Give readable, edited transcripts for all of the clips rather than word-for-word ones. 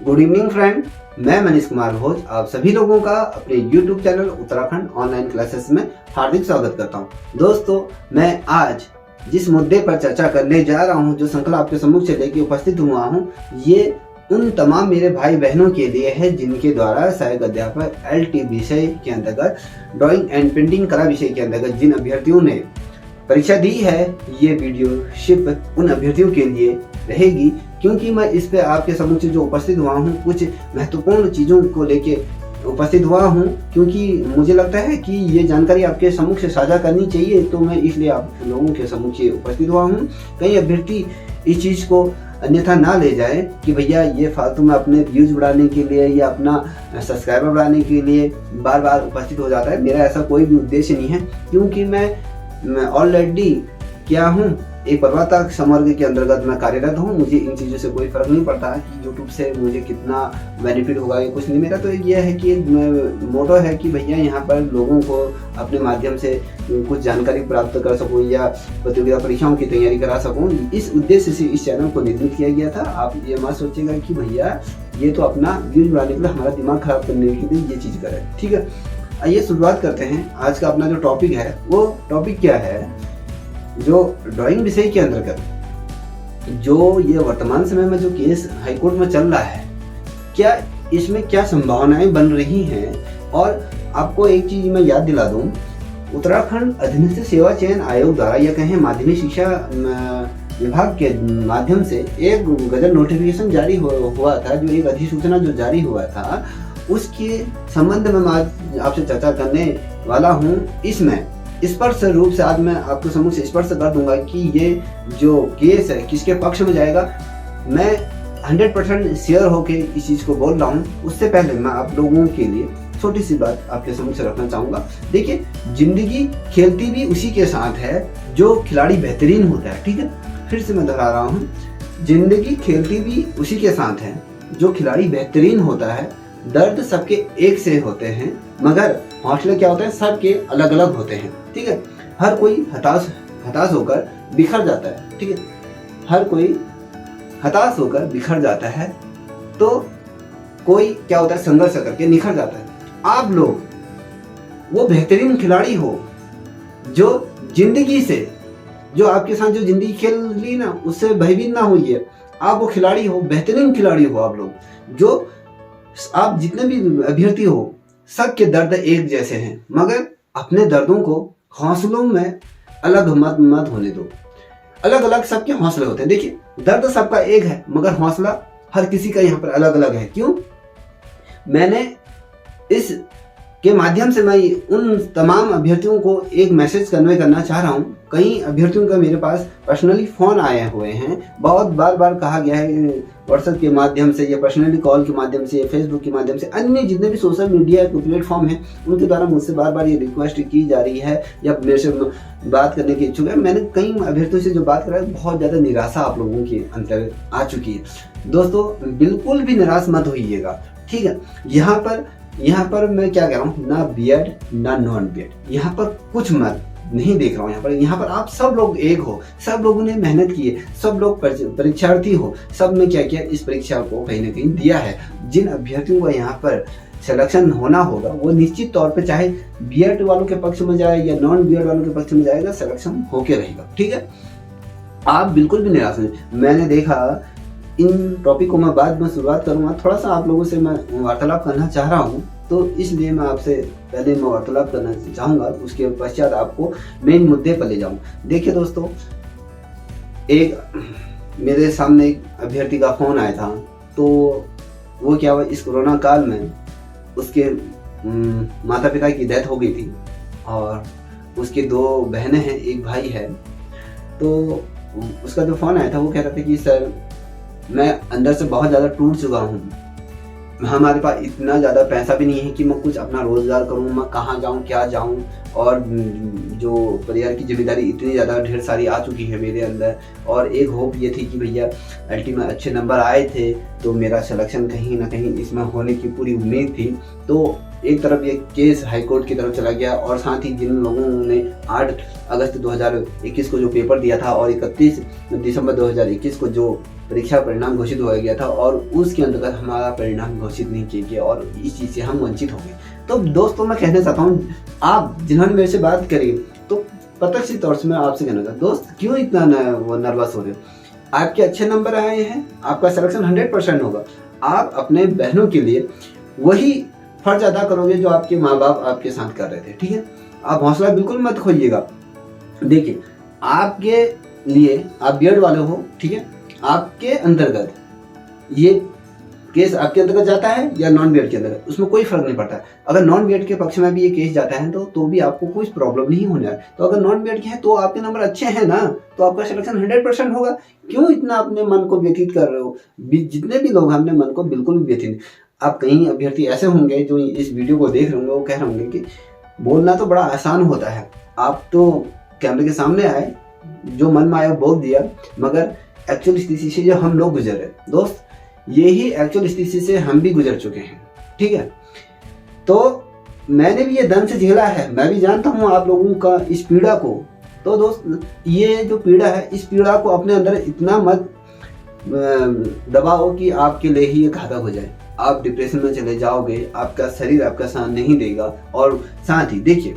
Good evening friend, मैं मनीष कुमार भोज आप सभी लोगों का अपने YouTube channel Uttarakhand online classes में हार्दिक स्वागत करता हूं। दोस्तों, मैं आज जिस मुद्दे पर चर्चा करने जा रहा हूं, जो श्रृंखला आपके सम्मुख से लेकर उपस्थित हुआ हूं, ये उन तमाम मेरे भाई बहनों के लिए है जिनके द्वारा सहायक अध्यापक LT विषय के अंतर्गत ड्राइंग एंड पेंटिंग कला विषय के अंतर्गत जिन अभ्यर्थियों ने परीक्षा दी है। ये वीडियो सिर्फ उन अभ्यर्थियों के लिए रहेगी क्योंकि मैं इस पे आपके सम्मुख जो उपस्थित हुआ हूँ, कुछ महत्वपूर्ण चीज़ों को लेके उपस्थित हुआ हूँ, क्योंकि मुझे लगता है कि ये जानकारी आपके सम्मुख से साझा करनी चाहिए, तो मैं इसलिए आप लोगों के सम्मुख से उपस्थित हुआ हूँ। कई अभ्यर्थी इस चीज़ को अन्यथा ना ले जाए कि भैया ये फालतू में अपने व्यूज बढ़ाने के लिए या अपना सब्सक्राइबर बढ़ाने के लिए बार बार उपस्थित हो जाता है। मेरा ऐसा कोई भी उद्देश्य नहीं है, क्योंकि मैं ऑलरेडी क्या हूँ, एक पर्वतारोहण समवर्ग के अंतर्गत मैं कार्यरत हूँ। मुझे इन चीज़ों से कोई फर्क नहीं पड़ता है कि यूट्यूब से मुझे कितना बेनिफिट होगा या कुछ नहीं। मेरा तो ये है कि मोटो है कि भैया यहाँ पर लोगों को अपने माध्यम से कुछ जानकारी प्राप्त कर सकूँ या प्रतियोगिता परीक्षाओं की तैयारी करा सकूँ। इस उद्देश्य से इस चैनल को निर्मित किया गया था। आप ये मत सोचिएगा कि भैया ये तो अपना व्यूज बढ़ाने के लिए, हमारा दिमाग खराब करने के लिए ये चीज़ करे। ठीक है, आइए शुरुआत करते हैं। आज का अपना जो टॉपिक है वो टॉपिक क्या है, जो ड्राइंग विषय के अंतर्गत जो ये वर्तमान समय में जो केस हाईकोर्ट में चल रहा है, क्या इसमें क्या संभावनाएं बन रही हैं। और आपको एक चीज मैं याद दिला दूं, उत्तराखंड अधीनस्थ सेवा चयन आयोग द्वारा या कहें माध्यमिक शिक्षा विभाग के माध्यम से एक गजट नोटिफिकेशन जारी हुआ था, जो एक अधिसूचना जो जारी हुआ था, उसके संबंध में मैं आपसे चर्चा करने वाला हूँ। इसमें स्पष्ट रूप से आज मैं आपके सम्मुख से स्पष्ट कर दूंगा कि ये जो केस है किसके पक्ष में जाएगा। मैं 100% शेयर होके इस चीज़ को बोल रहा हूँ। उससे पहले मैं आप लोगों के लिए छोटी सी बात आपके सम्मुख से रखना चाहूँगा। देखिए, जिंदगी खेलती भी उसी के साथ है जो खिलाड़ी बेहतरीन होता है। ठीक है, फिर से मैं दोहरा रहा हूँ, जिंदगी खेलती भी उसी के साथ है जो खिलाड़ी बेहतरीन होता है। दर्द सबके एक से होते हैं, मगर हौसले क्या होते हैं, सबके अलग अलग होते हैं। ठीक है, हर कोई हताश होकर बिखर जाता है। ठीक है, हर कोई हताश होकर बिखर जाता है, तो कोई क्या होता है, संघर्ष करके निखर जाता है। आप लोग वो बेहतरीन खिलाड़ी हो जो जिंदगी से, जो आपके साथ जो जिंदगी खेल ली ना, उससे भयभीत ना होइए। आप वो खिलाड़ी हो, बेहतरीन खिलाड़ी हो आप लोग। जो आप जितने भी अभ्यर्थी हो, सबके दर्द एक जैसे हैं, मगर अपने दर्दों को हौसलों में अलग मत होने दो। अलग अलग सबके हौसले होते हैं। देखिए, दर्द सबका एक है, मगर हौसला हर किसी का यहाँ पर अलग अलग है। क्यों? मैंने इस के माध्यम से मैं उन तमाम अभ्यर्थियों को एक मैसेज कन्वे करना चाह रहा हूँ। कई अभ्यर्थियों का मेरे पास पर्सनली फ़ोन आए हुए हैं। बहुत बार कहा गया है व्हाट्सएप के माध्यम से या पर्सनली कॉल के माध्यम से या फेसबुक के माध्यम से, अन्य जितने भी सोशल मीडिया के प्लेटफॉर्म हैं, उनके द्वारा मुझसे बार ये रिक्वेस्ट की जा रही है या मेरे से बात करने की इच्छुक है। मैंने कई अभ्यर्थियों से जो बात करा है, बहुत ज़्यादा निराशा आप लोगों के अंतर आ चुकी है। दोस्तों, बिल्कुल भी निराश मत होइएगा। ठीक है, यहाँ पर मैं क्या कह रहा हूँ, ना बीएड ना नॉन बीएड, यहाँ पर कुछ मत नहीं देख रहा हूँ। यहाँ पर आप सब लोग एक हो, सब लोगों ने मेहनत की है, सब लोग परीक्षार्थी हो, सब ने क्या किया, इस परीक्षा को कहीं ना कहीं दिया है। जिन अभ्यर्थियों को यहाँ पर सिलेक्शन होना होगा, वो निश्चित तौर पे चाहे बीएड वालों के पक्ष में जाए या नॉन बीएड वालों के पक्ष में जाएगा, सिलेक्शन होके रहेगा। ठीक है, आप बिल्कुल भी निराश नहीं। मैंने देखा, इन टॉपिक को मैं बाद में शुरुआत करूंगा, थोड़ा सा आप लोगों से मैं वार्तालाप करना चाह रहा हूं, तो इसलिए मैं आपसे पहले मैं वार्तालाप करना चाहूँगा, उसके पश्चात आपको मेन मुद्दे पर ले जाऊँ। देखिए दोस्तों, एक मेरे सामने एक अभ्यर्थी का फ़ोन आया था। तो वो क्या हुआ, इस कोरोना काल में उसके माता पिता की डेथ हो गई थी और उसके 2 बहनें हैं, एक भाई है। तो उसका जो फ़ोन आया था, वो कह रहा था कि सर, मैं अंदर से बहुत ज़्यादा टूट चुका हूँ। हमारे पास इतना ज़्यादा पैसा भी नहीं है कि मैं कुछ अपना रोज़गार करूँ, मैं कहाँ जाऊँ, क्या जाऊँ, और जो परिवार की जिम्मेदारी इतनी ज़्यादा ढेर सारी आ चुकी है मेरे अंदर। और एक होप ये थी कि भैया अल्टी में अच्छे नंबर आए थे, तो मेरा सिलेक्शन कहीं ना कहीं इसमें होने की पूरी उम्मीद थी। तो एक तरफ ये केस हाईकोर्ट की तरफ चला गया और साथ ही जिन लोगों ने 8 अगस्त 2021 को जो पेपर दिया था और 31 दिसंबर 2021 को जो परीक्षा परिणाम घोषित हो गया था और उसके अंतर्गत हमारा परिणाम घोषित नहीं किया गया और इस चीज़ से हम वंचित हो गए। तो दोस्तों मैं कहना चाहता हूँ, आप जिन्होंने मेरे से बात करी तो प्रत्यक्ष तौर से मैं आपसे कहना चाहता हूँ, दोस्त क्यों इतना नर्वस हो रहे हो? आपके अच्छे नंबर आए हैं, आपका सिलेक्शन 100% होगा। आप अपने बहनों के लिए वही फर्ज अदा करोगे जो आपके माँ बाप आपके साथ कर रहे थे, ठीक है? आप हौसला बिल्कुल मत खोइएगा। देखिए, आपके लिए, आप बीएड वाले हो, ठीक है, आपके अंतर्गत ये केस आपके अंतर्गत जाता है या नॉन बीएड के अंतर्गत, उसमें कोई फर्क नहीं पड़ता। अगर नॉन बीएड के पक्ष में भी ये केस जाता है तो भी आपको कोई प्रॉब्लम नहीं होने वाला। तो अगर नॉन बीएड के हैं तो आपके नंबर अच्छे हैं ना, तो आपका सिलेक्शन 100% होगा। क्यों इतना अपने मन को व्यतीत कर रहे हो? जितने भी लोग अपने मन को बिल्कुल भी व्यतीत, आप कहीं अभ्यर्थी ऐसे होंगे जो इस वीडियो को देख रहे होंगे, वो कह रहे होंगे कि बोलना तो बड़ा आसान होता है, आप तो कैमरे के सामने आए, जो मन में आया बोल दिया, मगर एक्चुअल स्थिति से जो हम लोग गुजरे, दोस्त यही एक्चुअल स्थिति से हम भी गुजर चुके हैं, ठीक है? तो मैंने भी ये दर्द से झेला है, मैं भी जानता हूँ आप लोगों का इस पीड़ा को। तो दोस्त, ये जो पीड़ा है, इस पीड़ा को अपने अंदर इतना मत दबाओ कि आपके लिए ही ये घातक हो जाए। आप डिप्रेशन में चले जाओगे, आपका शरीर आपका साथ नहीं देगा। और साथ ही देखिए,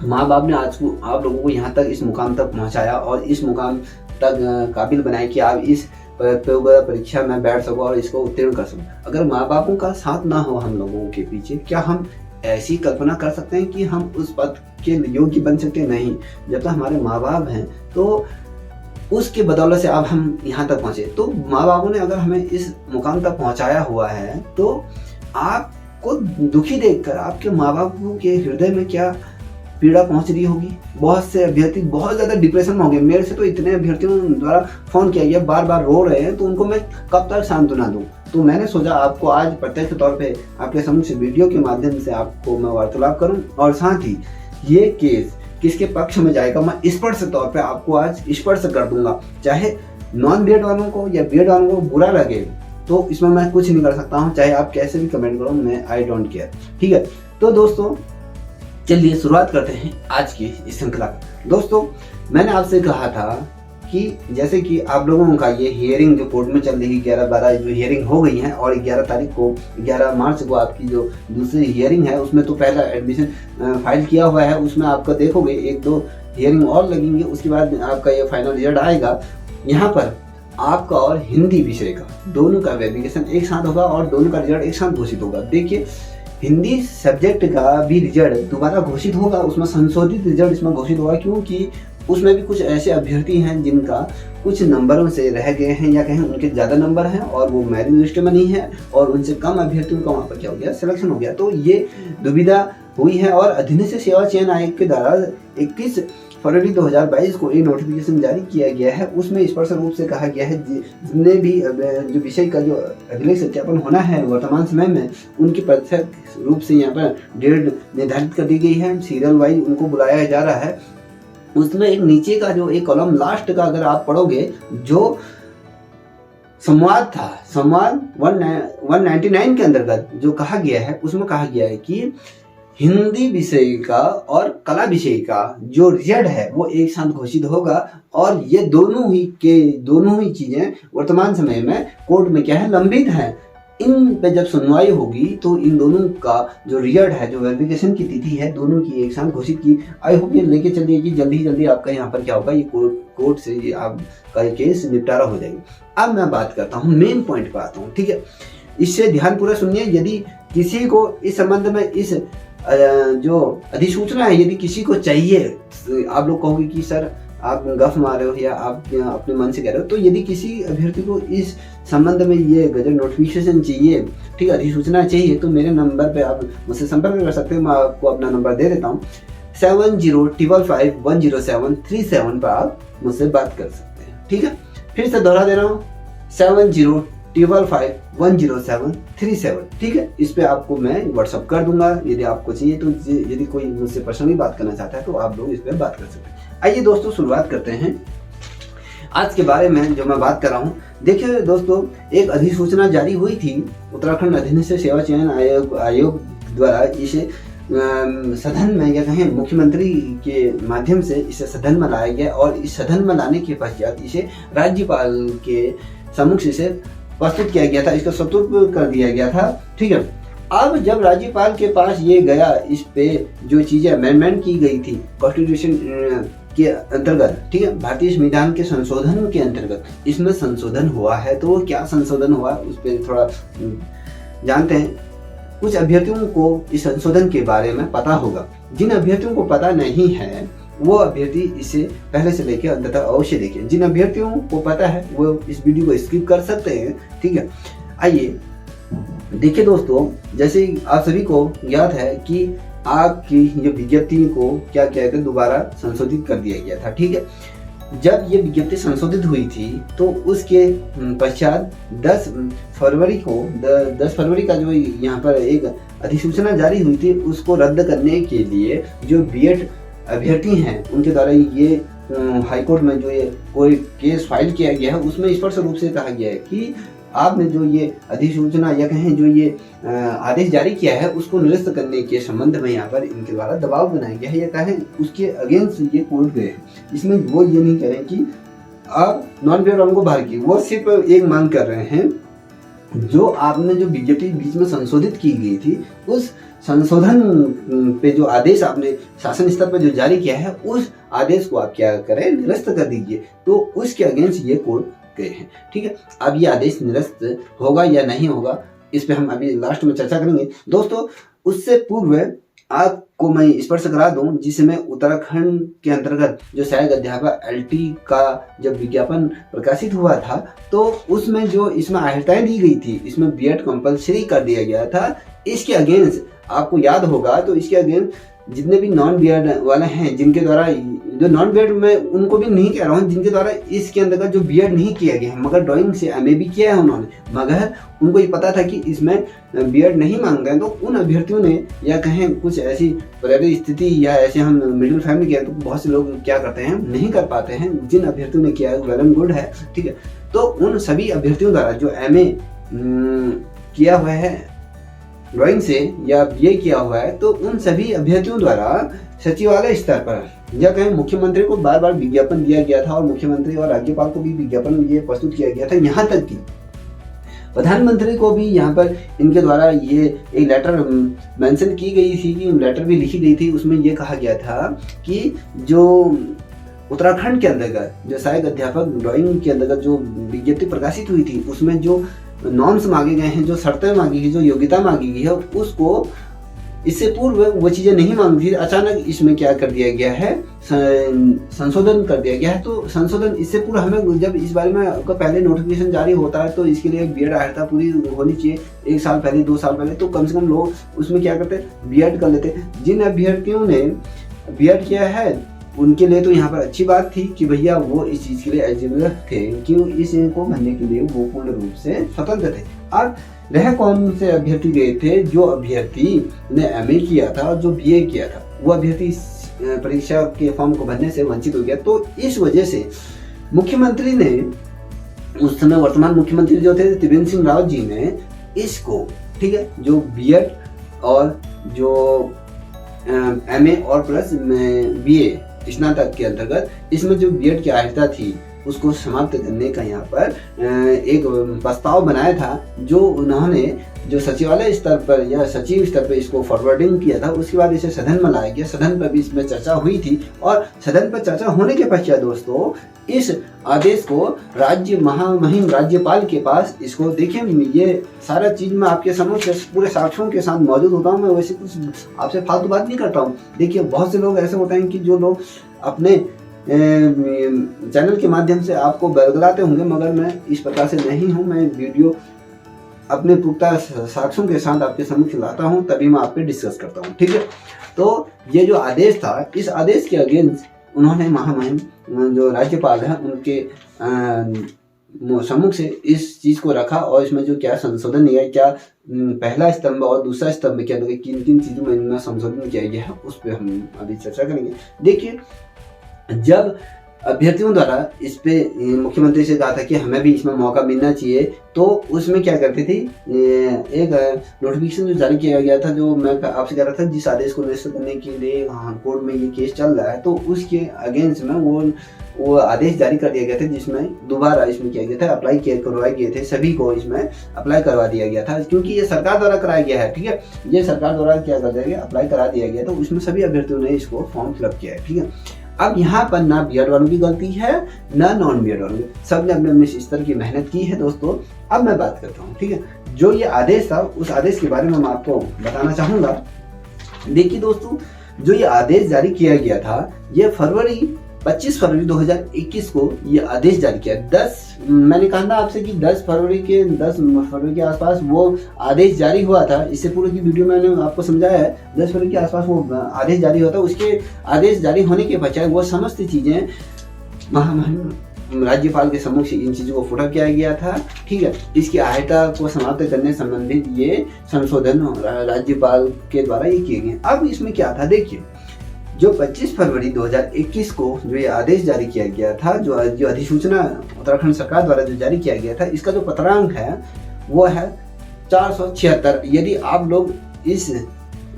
माँ बाप ने आज को आप लोगों को यहाँ तक, इस मुकाम तक पहुँचाया और इस मुकाम तक काबिल बनाए कि आप इस परीक्षा में बैठ सको और इसको उत्तीर्ण कर सको। अगर माँ बापों का साथ ना हो हम लोगों के पीछे, क्या हम ऐसी कल्पना कर सकते हैं कि हम उस पद के योग्य बन सकते? नहीं। जब तक हमारे माँ बाप हैं तो उसके बदौलत से अब हम यहाँ तक पहुँचे। तो माँ बापों ने अगर हमें इस मुकाम तक पहुँचाया हुआ है तो आपको दुखी देखकर आपके माँ बापों के हृदय में क्या पीड़ा पहुंच रही होगी। बहुत से अभ्यर्थी बहुत ज़्यादा डिप्रेशन में हो गए। मेरे से तो इतने अभ्यर्थियों द्वारा फ़ोन किया गया, बार बार रो रहे हैं, तो उनको मैं कब तक सांत्वना दूं। तो मैंने सोचा आपको आज प्रत्यक्ष तौर पे आपके समक्ष वीडियो के माध्यम से आपको मैं वार्तालाप करूं और साथ ही ये केस किसके पक्ष में जाएगा मैं स्पष्ट तौर पर आपको आज स्पष्ट कर दूंगा। चाहे नॉन बीएड वालों को या बीएड वालों को बुरा लगे तो इसमें मैं कुछ नहीं कर सकता हूँ, चाहे आप कैसे भी कमेंट करो, मैं आई डोंट केयर, ठीक है? तो दोस्तों चलिए शुरुआत करते हैं आज की इस श्रृंखला की। दोस्तों, मैंने आपसे कहा था कि जैसे कि आप लोगों का ये हियरिंग जो कोर्ट में चल रही 11-12 जो हियरिंग हो गई है और 11 मार्च को आपकी जो दूसरी हियरिंग है उसमें तो पहला एडमिशन फाइल किया हुआ है, उसमें आपका देखोगे 1-2 हियरिंग और लगेंगे, उसके बाद आपका ये फाइनल रिजल्ट आएगा। यहाँ पर आपका और हिंदी विषय का दोनों का वेरिफिकेशन एक साथ होगा और दोनों का रिजल्ट एक साथ घोषित होगा। देखिए, हिंदी सब्जेक्ट का भी रिजल्ट दोबारा घोषित होगा, उसमें संशोधित रिजल्ट इसमें घोषित होगा, क्योंकि उसमें भी कुछ ऐसे अभ्यर्थी हैं जिनका कुछ नंबरों से रह गए हैं या कहें उनके ज़्यादा नंबर हैं और वो मेरिट लिस्ट में नहीं है और उनसे कम अभ्यर्थियों का वहाँ पर क्या हो गया, सिलेक्शन हो गया। तो ये दुविधा हुई है और अधीनस्थ सेवा चयन आयोग के द्वारा 21 फरवरी 2022 को एक नोटिफिकेशन जारी किया गया है। उसमें स्पष्ट रूप से कहा गया है जितने भी जो विषय का जो अगले सत्यापन होना है वर्तमान समय में, उनकी प्रत्यक्ष रूप से यहाँ पर डेट निर्धारित कर दी गई है, सीरियल वाइज उनको बुलाया जा रहा है। उसमें एक नीचे का जो एक कॉलम लास्ट का अगर आप पढ़ोगे, जो संवाद था, संवाद 199 के अंतर्गत जो कहा गया है, उसमें कहा गया है कि हिंदी विषय का और कला विषय का जो रिजल्ट है वो एक साथ घोषित होगा और ये दोनों ही चीजें वर्तमान समय में कोर्ट में क्या है, लंबित है। इन पे जब सुनवाई होगी तो इन दोनों का जो रिजल्ट है, जो वेरिफिकेशन की तिथि है, दोनों की एक साथ घोषित की। आई होप ये लेके चलिए कि जल्दी आपका यहाँ पर क्या होगा, ये कोर्ट से ये आपका केस निपटारा हो जाएगी। अब मैं बात करता हूँ, मेन पॉइंट पर आता हूँ, ठीक है? इससे ध्यानपूर्वक सुनिए। यदि किसी को इस संबंध में इस जो अधिसूचना है यदि किसी को चाहिए, आप लोग कहोगे कि सर आप गफ मार रहे हो या आप अपने मन से कह रहे हो, तो यदि किसी अभ्यर्थी को इस संबंध में ये गजट नोटिफिकेशन चाहिए, ठीक, अधिसूचना चाहिए, तो मेरे नंबर पे आप मुझसे संपर्क कर सकते हैं। मैं आपको अपना नंबर दे देता हूँ, 7055510737 पर आप मुझसे बात कर सकते हैं, ठीक है? फिर से दोहरा दे रहा हूँ, 7055510737, ठीक है? इस पे आपको मैं व्हाट्सअप कर दूंगा यदि आपको चाहिए। तो यदि कोई मुझसे पर्सनली बात करना चाहता है तो आप लोग इस पे बात कर सकते हैं। आइए दोस्तों शुरुआत करते हैं आज के बारे में जो मैं बात कर रहा हूँ। देखिए दोस्तों, एक अधिसूचना जारी हुई थी उत्तराखंड अधीनस्थ सेवा चयन आयोग द्वारा इसे सदन में या कहें मुख्यमंत्री के माध्यम से इसे सदन में लाया गया और इस सदन में लाने के पश्चात इसे राज्यपाल के सम्मुख से प्रस्तुत किया गया था, इसको सत्यापित कर दिया गया था। ठीक है, अब जब राज्यपाल के पास ये गया, इस पे जो चीजें अमेंडमेंट की गई थी कॉन्स्टिट्यूशन के अंतर्गत, ठीक है, भारतीय संविधान के संशोधन के अंतर्गत इसमें संशोधन हुआ है। तो क्या संशोधन हुआ उस पर थोड़ा जानते हैं। कुछ अभ्यर्थियों को इस संशोधन के बारे में पता होगा, जिन अभ्यर्थियों को पता नहीं है वो अभ्यर्थी इसे पहले से लेकर अंत तक अवश्य देखें। जिन अभ्यर्थियों को पता है वो इस वीडियो को स्किप कर सकते हैं। ठीक है, आइए देखिए दोस्तों, जैसे आप सभी को याद है कि आपकी ये विज्ञप्ति को क्या किया गया, दोबारा संशोधित कर दिया गया था। ठीक है, जब ये विज्ञप्ति संशोधित हुई थी तो उसके पश्चात 10 फरवरी का जो यहाँ पर एक अधिसूचना जारी हुई थी, उसको रद्द करने के लिए जो बीएड अभ्यर्थी हैं उनके द्वारा ये हाईकोर्ट में जो ये कोई केस फाइल किया गया है, उसमें स्पष्ट रूप से कहा गया है कि आपने जो ये अधिसूचना या कहें जो ये आदेश जारी किया है उसको निरस्त करने के संबंध में यहाँ पर इनके द्वारा दबाव बनाया गया है या कहें उसके अगेंस्ट ये कोर्ट गए हैं। इसमें वो ये नहीं कह रहे कि आप नॉन बीएड वालों को बाहर की, वो सिर्फ एक मांग कर रहे हैं, जो आपने जो विज्ञप्ति बीच में संशोधित की गई थी उस संशोधन पे जो आदेश आपने शासन स्तर पर जो जारी किया है उस आदेश को आप क्या करें, निरस्त कर दीजिए। तो उसके अगेंस्ट ये कोर्ट गए हैं। ठीक है, अब ये आदेश निरस्त होगा या नहीं होगा इस पे हम अभी लास्ट में चर्चा करेंगे। दोस्तों, उससे पूर्व आपको मैं स्पर्श करा दूं, जिसमें उत्तराखंड के अंतर्गत जो सहायक अध्यापक LT का जब विज्ञापन प्रकाशित हुआ था तो उसमें जो इसमें अर्हताएं दी गई थी, इसमें बीएड कंपलसरी कर दिया गया था। इसके अगेंस्ट आपको याद होगा तो इसके अगेंस्ट जितने भी नॉन बीएड वाले हैं, जिनके द्वारा जो नॉन बीएड में उनको भी नहीं कह रहा हूँ, जिनके द्वारा इसके अंतर्गत जो बीएड नहीं किया गया है मगर ड्राइंग से MA भी किया है उन्होंने, मगर उनको ये पता था कि इसमें बीएड नहीं मांग रहे हैं, तो उन अभ्यर्थियों ने या कहें कुछ ऐसी प्राइवेट स्थिति या ऐसे हम मिडिल फैमिली के, तो बहुत से लोग क्या करते हैं नहीं कर पाते हैं। जिन अभ्यर्थियों ने किया है वेल एंड गुड है। ठीक है, तो उन सभी अभ्यर्थियों द्वारा जो MA किया हुआ है ड्राइंग से या BA किया हुआ है, तो उन सभी अभ्यर्थियों द्वारा सचिवालय स्तर पर या कहें मुख्यमंत्री को बार बार विज्ञापन दिया गया था और मुख्यमंत्री और राज्यपाल को भी विज्ञापन ये प्रस्तुत किया गया था। यहाँ तक कि प्रधानमंत्री को भी यहाँ पर इनके द्वारा ये एक लेटर मेंशन की गई थी, कि लेटर भी लिखी गई थी। उसमें ये कहा गया था कि जो उत्तराखंड के अंतर्गत जो सहायक अध्यापक ड्राइंग के अंतर्गत जो विज्ञप्ति प्रकाशित हुई थी उसमें जो नॉर्म्स मांगे गए हैं, जो शर्तें मांगी गई, जो योग्यता मांगी गई है, उसको इससे पूर्व वो चीजें नहीं मांगी थी। अचानक इसमें क्या कर दिया गया है, संशोधन कर दिया गया है। तो संशोधन इससे पूर्व हमें जब इस बारे में आपका पहले नोटिफिकेशन जारी होता है तो इसके लिए बीएड अर्हता पूरी होनी चाहिए, 1 साल पहले 2 साल पहले, तो कम से कम लोग उसमें क्या करते बीएड कर लेते। जिन अभ्यर्थियों ने बीएड किया है उनके लिए तो यहाँ पर अच्छी बात थी कि भैया वो इस चीज के लिए एलिजिबल थे, क्यों इसको भरने के लिए वो पूर्ण रूप से स्वतंत्र थे। और रह कौन से अभ्यर्थी गए थे, जो अभ्यर्थी ने MA किया था और जो BA किया था, वो अभ्यर्थी परीक्षा के फॉर्म को भरने से वंचित हो गया। तो इस वजह से मुख्यमंत्री ने उस समय वर्तमान मुख्यमंत्री जो थे त्रिवेंद्र सिंह रावत जी ने इसको, ठीक है, जो बीएड और जो MA और प्लस BA स्नातक के अंतर्गत इसमें जो बीएड की अर्हता थी उसको समाप्त करने का यहाँ पर एक प्रस्ताव बनाया था, जो उन्होंने जो सचिवालय स्तर पर या सचिव स्तर पर इसको फॉरवर्डिंग किया था। उसके बाद इसे सदन में लाया गया, सदन पर भी इसमें चर्चा हुई थी और सदन पर चर्चा होने के पश्चात दोस्तों इस आदेश को राज्य महामहिम राज्यपाल के पास इसको देखिए, ये सारा चीज मैं आपके समक्ष पूरे साक्ष्यों के साथ मौजूद होता हूँ। मैं वैसे कुछ आपसे फालतू बात नहीं करता हूँ। देखिए, बहुत से लोग ऐसे होते हैं कि जो लोग अपने चैनल के माध्यम से आपको बरगलाते होंगे, मगर मैं इस प्रकार से नहीं हूँ। मैं वीडियो अपने पुख्ता साक्ष्यों के साथ आपके समक्ष लाता हूँ, तभी मैं आप पे डिस्कस करता हूँ। ठीक है, तो ये जो आदेश था, इस आदेश के अगेंस्ट उन्होंने महामहिम जो राज्यपाल हैं उनके सम्मुख से इस चीज को रखा और इसमें जो क्या संशोधन किया, क्या पहला स्तंभ और दूसरा स्तंभ के अंदर किन किन चीजों में संशोधन किया गया है, उस पर हम अभी चर्चा करेंगे। देखिए, जब अभ्यर्थियों द्वारा इस पे मुख्यमंत्री से कहा था कि हमें भी इसमें मौका मिलना चाहिए, तो उसमें क्या करती थी, एक नोटिफिकेशन जो जारी किया गया था, जो मैं आपसे कह रहा था जिस आदेश को निरस्त करने के लिए कोर्ट में ये केस चल रहा है, तो उसके अगेंस्ट में वो आदेश जारी कर दिया गया था, जिसमें दोबारा इसमें किया गया था, अप्लाई करवाए गए थे, सभी को इसमें अप्लाई करवा दिया गया था, क्योंकि ये सरकार द्वारा कराया गया है। ठीक है, ये सरकार द्वारा क्या कर दिया गया, अप्लाई करा दिया गया, तो उसमें सभी अभ्यर्थियों ने इसको फॉर्म फिलअप किया है। ठीक है, अब यहाँ पर ना बीएड वालों की गलती है ना नॉन बीएड वालों की, सबने अपने अपने स्तर की मेहनत की है। दोस्तों अब मैं बात करता हूँ, ठीक है, जो ये आदेश था उस आदेश के बारे में मैं आपको बताना चाहूंगा। देखिए दोस्तों, जो ये आदेश जारी किया गया था, ये 25 फरवरी 2021 को ये आदेश जारी किया। मैंने कहा था आपसे कि 10 फरवरी के आसपास वो आदेश जारी हुआ था। इससे पूरे की वीडियो मैंने आपको समझाया है। 10 फरवरी के आसपास वो आदेश जारी हुआ था। उसके आदेश जारी होने के बजाय वो समस्त चीजें राज्यपाल के सम्मुख से इन चीजों को फुटा किया गया था। ठीक है, इसकी आयता को समाप्त करने संबंधित ये संशोधन राज्यपाल के द्वारा ये किए गए। अब इसमें क्या था, देखिए, जो 25 फरवरी 2021 को जो ये आदेश जारी किया गया था, जो अधिसूचना उत्तराखंड सरकार द्वारा जो जारी किया गया था, इसका जो पत्रांक है वो है 476। यदि आप लोग इस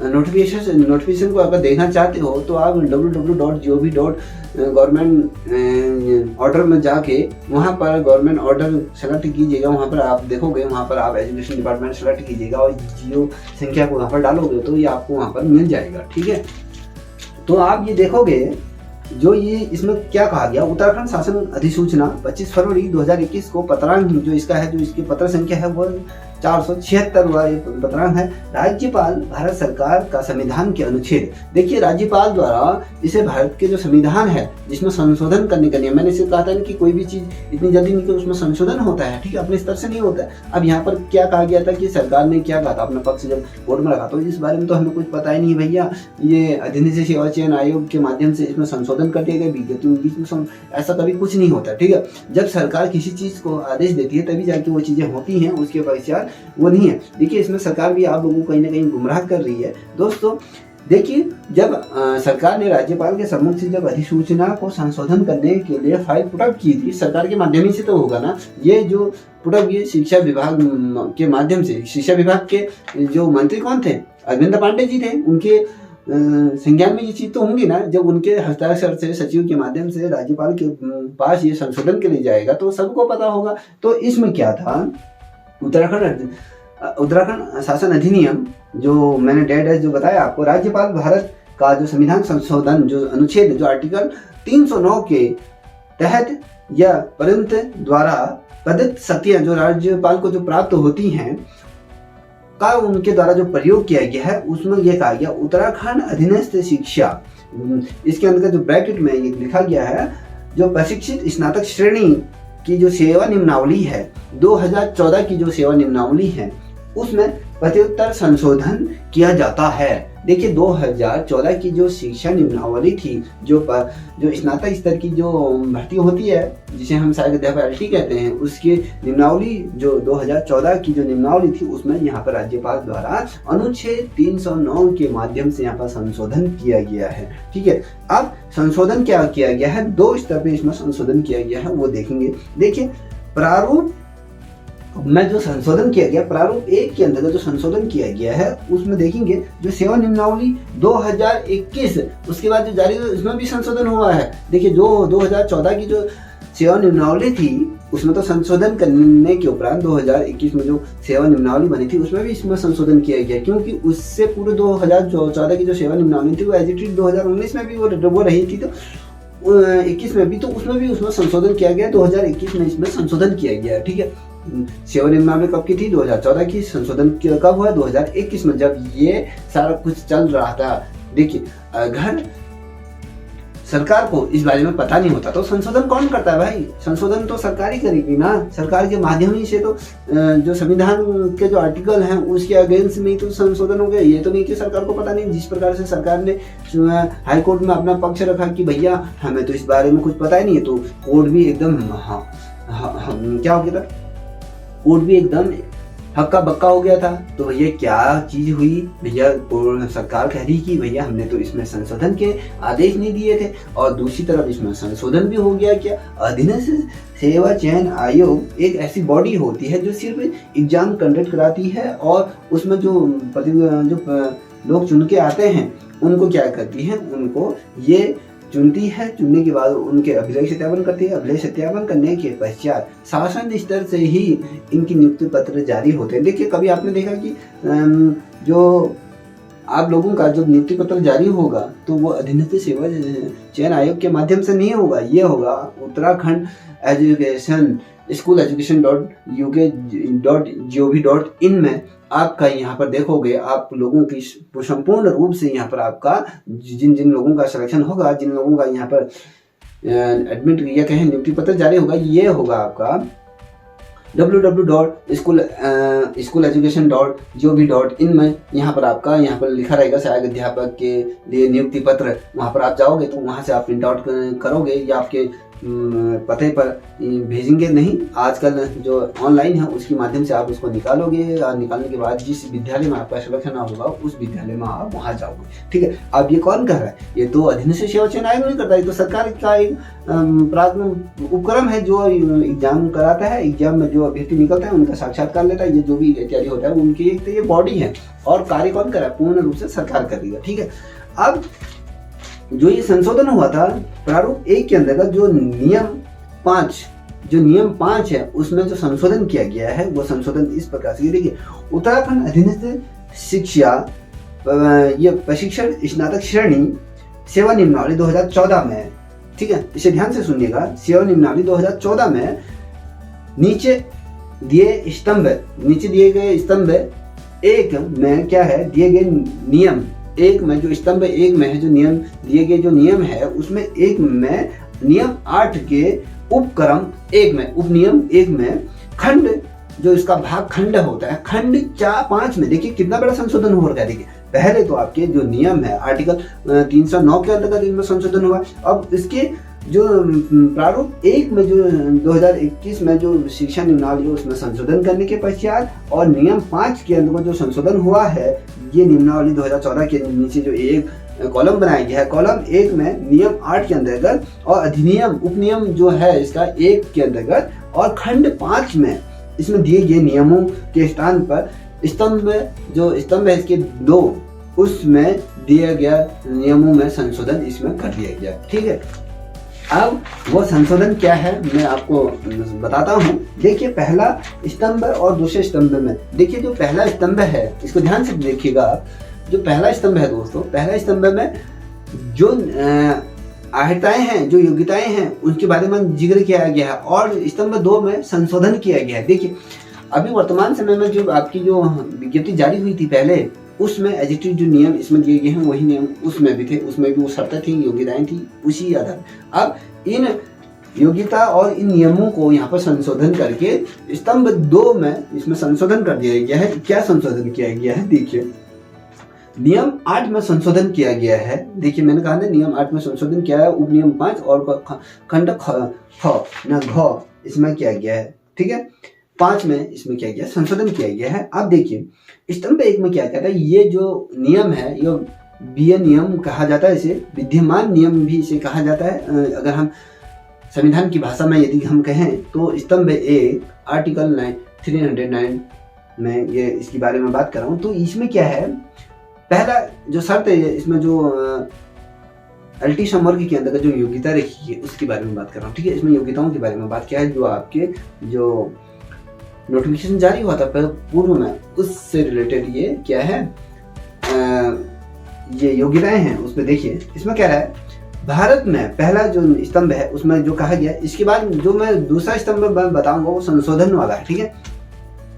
नोटिफिकेशन को अगर देखना चाहते हो तो आप www.gov.government ऑर्डर में जाके वहाँ पर गवर्नमेंट ऑर्डर सेलेक्ट कीजिएगा। वहाँ पर आप देखोगे, वहाँ पर आप एजुकेशन डिपार्टमेंट सेलेक्ट कीजिएगा और जियो संख्या को वहाँ पर डालोगे तो ये आपको वहाँ पर मिल जाएगा। ठीक है, तो आप ये देखोगे, जो ये इसमें क्या कहा गया, उत्तराखंड शासन अधिसूचना 25 फरवरी 2021 को पत्रांक जो इसका है, जो इसकी पत्र संख्या है वो 476 पत्रांक है। राज्यपाल भारत सरकार का संविधान के अनुच्छेद, देखिए राज्यपाल द्वारा इसे भारत के जो संविधान है जिसमें संशोधन करने का नियम, मैंने सिर्फ कहा था कि कोई भी चीज इतनी जल्दी नहीं कि उसमें संशोधन होता है। ठीक है, अपने स्तर से नहीं होता है। अब यहाँ पर क्या कहा गया था कि सरकार ने क्या कहा था अपना पक्ष जब कोर्ट में रखा, तो इस बारे में तो हमें कुछ पता ही नहीं भैया। ये अधिनियम सेवा चयन आयोग के माध्यम से इसमें संशोधन कर दिया गया, बीच में ऐसा कभी कुछ नहीं होता। ठीक है, जब सरकार किसी चीज को आदेश देती है तभी जाके वो चीजें होती हैं, उसके पश्चात वो नहीं है। देखिए, इसमें सरकार भी आप लोगों को कहीं ना कहीं गुमराह कर रही है। दोस्तों देखिए, जब सरकार ने राज्यपाल के सम्मुख से जब अधिसूचना को संशोधन करने के लिए फाइल पुटअप की थी, सरकार के माध्यम ही से तो होगा ना, ये जो पुटअप ये शिक्षा विभाग के माध्यम से, शिक्षा विभाग के जो मंत्री कौन थे, अरविंद पांडे जी थे, उनके संज्ञान में ये चीज तो होंगी ना। जब उनके हस्ताक्षर से सचिव के माध्यम से राज्यपाल के पास ये संशोधन के लिए जाएगा तो सबको पता होगा। तो इसमें क्या था, उत्तराखंड शासन अधिनियम जो मैंने डेट जो बताया आपको, राज्यपाल भारत का जो संविधान संशोधन जो अनुच्छेद जो आर्टिकल 309 के तहत या परंत द्वारा प्रदत्त शक्तियां जो राज्यपाल को जो प्राप्त होती हैं का उनके द्वारा जो प्रयोग किया गया है, उसमें यह कहा गया उत्तराखंड अधीनस्थ शिक्षा, इसके अंदर जो ब्रैकेट में ये लिखा गया है, जो प्रशिक्षित स्नातक श्रेणी की जो सेवा निम्नावली है, 2014 की जो सेवा निम्नावली है, उसमें प्रत्युत्तर संशोधन किया जाता है। देखिए 2014 की जो शिक्षा निम्नावली थी, जो स्नातक स्तर की जो भर्ती होती है, जिसे हम शायद अध्यापक कहते हैं, उसकी निम्नावली जो 2014 की जो निम्नावली थी, उसमें यहाँ पर राज्यपाल द्वारा अनुच्छेद 309 के माध्यम से यहाँ पर संशोधन किया गया है। ठीक है, अब संशोधन क्या किया गया है, 2 स्तर पे इसमें संशोधन किया गया है, वो देखेंगे। देखिए प्रारूप में जो संशोधन किया गया, प्रारूप 1 के अंतर्गत जो संशोधन किया गया है, उसमें देखेंगे जो सेवा निम्नावली 2021 उसके बाद जो जारी हुई, उसमें भी संशोधन हुआ है। देखिए जो 2014 की जो सेवा निम्नावली थी, उसमें तो संशोधन करने के उपरांत 2021 में जो सेवा निम्नावली बनी थी, उसमें भी इसमें संशोधन किया गया, क्योंकि उससे पूरे 2014 की जो सेवा निम्नावली थी वो एज इट इज 2019 में भी वो रही थी, तो 21 में भी, तो उसमें भी उसमें संशोधन किया गया। 2021 में इसमें संशोधन किया गया। ठीक है, सेवा निम्नावली कब की थी, 2014 की। संशोधन कब हुआ, 2021 में, जब ये सारा कुछ चल रहा था। देखिए अगर सरकार को इस बारे में पता नहीं होता तो संशोधन कौन करता है भाई, संशोधन तो सरकार ही करेगी ना, सरकार के माध्यम ही से तो जो संविधान के जो आर्टिकल हैं उसके अगेंस्ट में तो संशोधन हो गया। ये तो नहीं कि सरकार को पता नहीं। जिस प्रकार से सरकार ने हाई कोर्ट में अपना पक्ष रखा कि भैया हमें तो इस बारे में कुछ पता ही नहीं है, तो कोर्ट भी एकदम क्या हो गया था, कोर्ट भी एकदम हक्का बक्का हो गया था। तो भैया क्या चीज हुई, भैया सरकार कह रही कि भैया हमने तो इसमें संशोधन के आदेश नहीं दिए थे, और दूसरी तरफ इसमें संशोधन भी हो गया। क्या अधीनस्थ सेवा चयन आयोग एक ऐसी बॉडी होती है जो सिर्फ एग्जाम कंडक्ट कराती है, और उसमें जो लोग चुन के आते हैं उनको क्या करती है, उनको ये चुनती है। चुनने के बाद उनके अभिलेख सत्यापन करती है। अभिलेख सत्यापन करने के पश्चात शासन स्तर से ही इनकी नियुक्ति पत्र जारी होते हैं। देखिए, कभी आपने देखा कि जो आप लोगों का जो नियुक्ति पत्र जारी होगा तो वो अधीनस्थ सेवा चयन आयोग के माध्यम से नहीं होगा, ये होगा उत्तराखंड एजुकेशन school.education.uk.gov.in में। आपका यहाँ पर देखोगे, आप लोगों की संपूर्ण रूप से यहाँ पर आपका जिन लोगों का सिलेक्शन होगा, जिन लोगों का यहाँ पर एडमिट या कहें नियुक्ति पत्र जारी होगा, ये होगा आपका www.school.education.gov.in में। यहाँ पर आपका यहाँ पर लिखा रहेगा सहायक अध्यापक के लिए नियुक्ति पत्र। वहाँ पर आप जाओगे तो वहाँ से आप प्रिंट आउट करोगे या आपके पते पर भेजेंगे, नहीं आजकल जो ऑनलाइन है उसके माध्यम से आप उसको निकालोगे, और निकालने के बाद जिस विद्यालय में आपका सिलेक्शन होगा उस विद्यालय में आप वहाँ जाओगे। ठीक है, अब ये कौन कर रहा है? ये तो अधीनस्थ सेवा चयन आयोग नहीं करता, ये तो सरकार का एक प्राथमिक उपक्रम है जो एग्जाम कराता है। एग्जाम में जो अभ्यर्थी निकलता है उनका साक्षात्कार लेता है, ये जो भी इत्यादि होता है उनकी एक तो ये बॉडी है, और कार्य कौन कर रहा है? पूर्ण रूप से सरकार कर रही है। ठीक है, अब जो ये संशोधन हुआ था प्रारूप 1 के अंतर्गत जो नियम 5 है उसमें जो संशोधन किया गया है, वो संशोधन इस प्रकार से, देखिए, उत्तराखंड अधीनस्थ शिक्षा ये प्रशिक्षण स्नातक श्रेणी सेवा नियमावली 2014 में, ठीक है, इसे ध्यान से सुनिएगा, सेवा नियमावली 2014 में नीचे दिए गए स्तंभ 1 में क्या है, दिए गए नियम 1 में, जो स्तंभ 1 में है जो नियम दिए गए, जो नियम है उसमें 1 में नियम 8 के उपक्रम 1 में, उपनियम 1 में खंड, जो इसका भाग खंड होता है, खंड 5 में देखिए कितना बड़ा संशोधन हो रहा है। देखिए, पहले तो आपके जो नियम है आर्टिकल 309 के अंतर्गत इनमें संशोधन हुआ। अब इसके जो प्रारूप 1 में जो 2021 में जो शिक्षा नियमावली उसमें संशोधन करने के पश्चात, और नियम 5 के अंतर्गत जो संशोधन हुआ है, ये नियमावली 2014 के नीचे जो एक कॉलम बनाया गया है, कॉलम 1 में नियम 8 के अंतर्गत, और अधिनियम उपनियम जो है इसका 1 के अंतर्गत, और खंड 5 में इसमें दिए गए नियमों के स्थान पर स्तंभ है इसके 2, उसमें दिया गया नियमों में संशोधन इसमें कर दिया गया। ठीक है, अब वो संशोधन क्या है मैं आपको बताता हूँ। देखिए, पहला स्तंभ और दूसरे स्तंभ में, देखिए जो पहला स्तंभ है इसको ध्यान से देखिएगा। जो पहला स्तंभ है दोस्तों, पहला स्तंभ में जो अर्हताएं हैं, जो योग्यताएं हैं, उनके बारे में जिक्र किया गया है, और स्तंभ 2 में संशोधन किया गया है। देखिए, अभी वर्तमान समय में जो आपकी जो विज्ञप्ति जारी हुई थी पहले, उसमें एजिटिव जो नियम इसमें दिए गए हैं वही नियम उसमें भी थे, उसमें भी वो शर्तें थी, योग्यताएं थी, उसी आधार। अब इन योग्यता और इन नियमों को यहाँ पर संशोधन करके स्तंभ 2 में इसमें संशोधन कर दिया गया है। क्या संशोधन किया गया है? देखिए, नियम 8 में संशोधन किया गया है। देखिए, मैंने कहा ना नियम 8 में संशोधन किया है, उपनियम 5 और खंड घ इसमें किया गया है। ठीक है, 5 में इसमें क्या गया, संशोधन किया गया है। अब देखिए, स्तंभ 1 में क्या कहता है, ये जो नियम है ये बीए नियम कहा जाता है, इसे विद्यमान नियम भी इसे कहा जाता है। अगर हम संविधान की भाषा में यदि हम कहें तो स्तंभ 1 आर्टिकल 309 में ये इसके बारे में बात कर रहा हूँ। तो इसमें क्या है, पहला जो शर्त है इसमें जो अल्टी वर्ग के अंदर जो योग्यता रखी है उसके बारे में बात कर रहा हूँ। ठीक है, इसमें योग्यताओं के बारे में बात किया है, जो आपके जो नोटिफिकेशन जारी हुआ था पूर्व में उससे रिलेटेड ये क्या है, ये योग्यताएं हैं। उस पर देखिए, इसमें क्या रहा है, भारत में पहला जो स्तंभ है उसमें जो कहा गया, इसके बाद जो मैं दूसरा स्तंभ बताऊंगा वो संशोधन वाला है। ठीक है,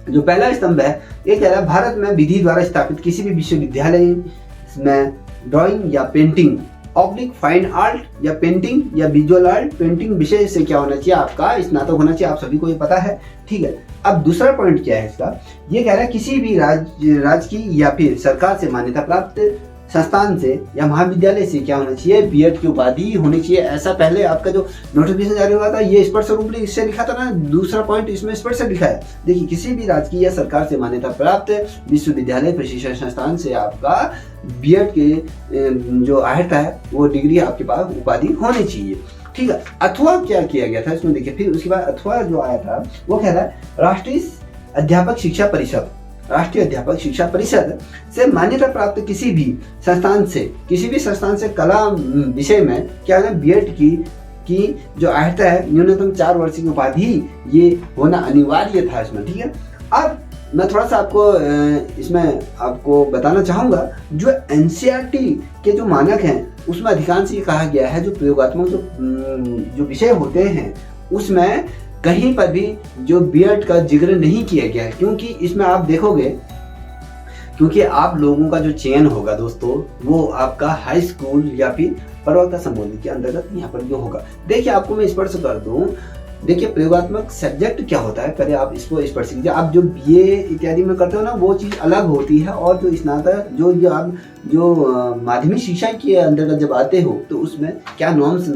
जो पहला स्तंभ है ये कह रहा है, भारत में विधि द्वारा स्थापित किसी भी विश्वविद्यालय में ड्राइंग या पेंटिंग ऑब्लिक फाइन आर्ट या पेंटिंग या विजुअल आर्ट पेंटिंग विषय से क्या होना चाहिए, आपका स्नातक होना चाहिए। आप सभी को ये पता है। ठीक है, अब दूसरा पॉइंट क्या है इसका, ये कह रहा है किसी भी राज्य की या फिर सरकार से मान्यता प्राप्त संस्थान से या महाविद्यालय से क्या होना चाहिए, बीएड की उपाधि होनी चाहिए। ऐसा पहले आपका जो नोटिफिकेशन जारी हुआ था ये स्पष्ट रूप से लिखा था ना, दूसरा पॉइंट इसमें स्पष्ट से लिखा है। देखिए, किसी भी राजकीय या सरकार से मान्यता प्राप्त विश्वविद्यालय प्रशिक्षण संस्थान से आपका बीएड के जो अर्हता है वो डिग्री आपके पास उपाधि होनी चाहिए, ठीक है। अथवा क्या किया गया था इसमें, देखिए फिर उसके बाद अथवा जो आया था वो कह रहा है राष्ट्रीय अध्यापक शिक्षा परिषद, राष्ट्रीय अध्यापक शिक्षा परिषद से मान्यता प्राप्त किसी भी संस्थान से कला विषय में क्या है बीएड की जो अर्हता है न्यूनतम 4 वर्ष की उपाधि ये होना अनिवार्य था इसमें, ठीक है। अब मैं थोड़ा सा इसमें आपको बताना चाहूँगा, जो एनसीईआरटी के जो मानक हैं उसमें अधिकांश ये कहा गया है जो प्रयोगात्मक जो विषय होते हैं उसमें कहीं पर भी जो बीएड का जिक्र नहीं किया गया है, क्योंकि इसमें आप देखोगे, क्योंकि आप लोगों का जो चयन होगा दोस्तों वो आपका हाई स्कूल या फिर प्रवक्ता संबोधन के अंतर्गत यहाँ पर जो होगा। देखिए, आपको मैं स्पष्ट कर दूं, देखिए प्रयोगात्मक सब्जेक्ट क्या होता है, पहले आप इसको स्पष्ट कीजिए। आप जो बीए इत्यादि में करते हो ना वो चीज़ अलग होती है, और जो स्नातक जो आप जो माध्यमिक शिक्षा के अंतर्गत जब आते हो तो उसमें क्या नॉर्म्स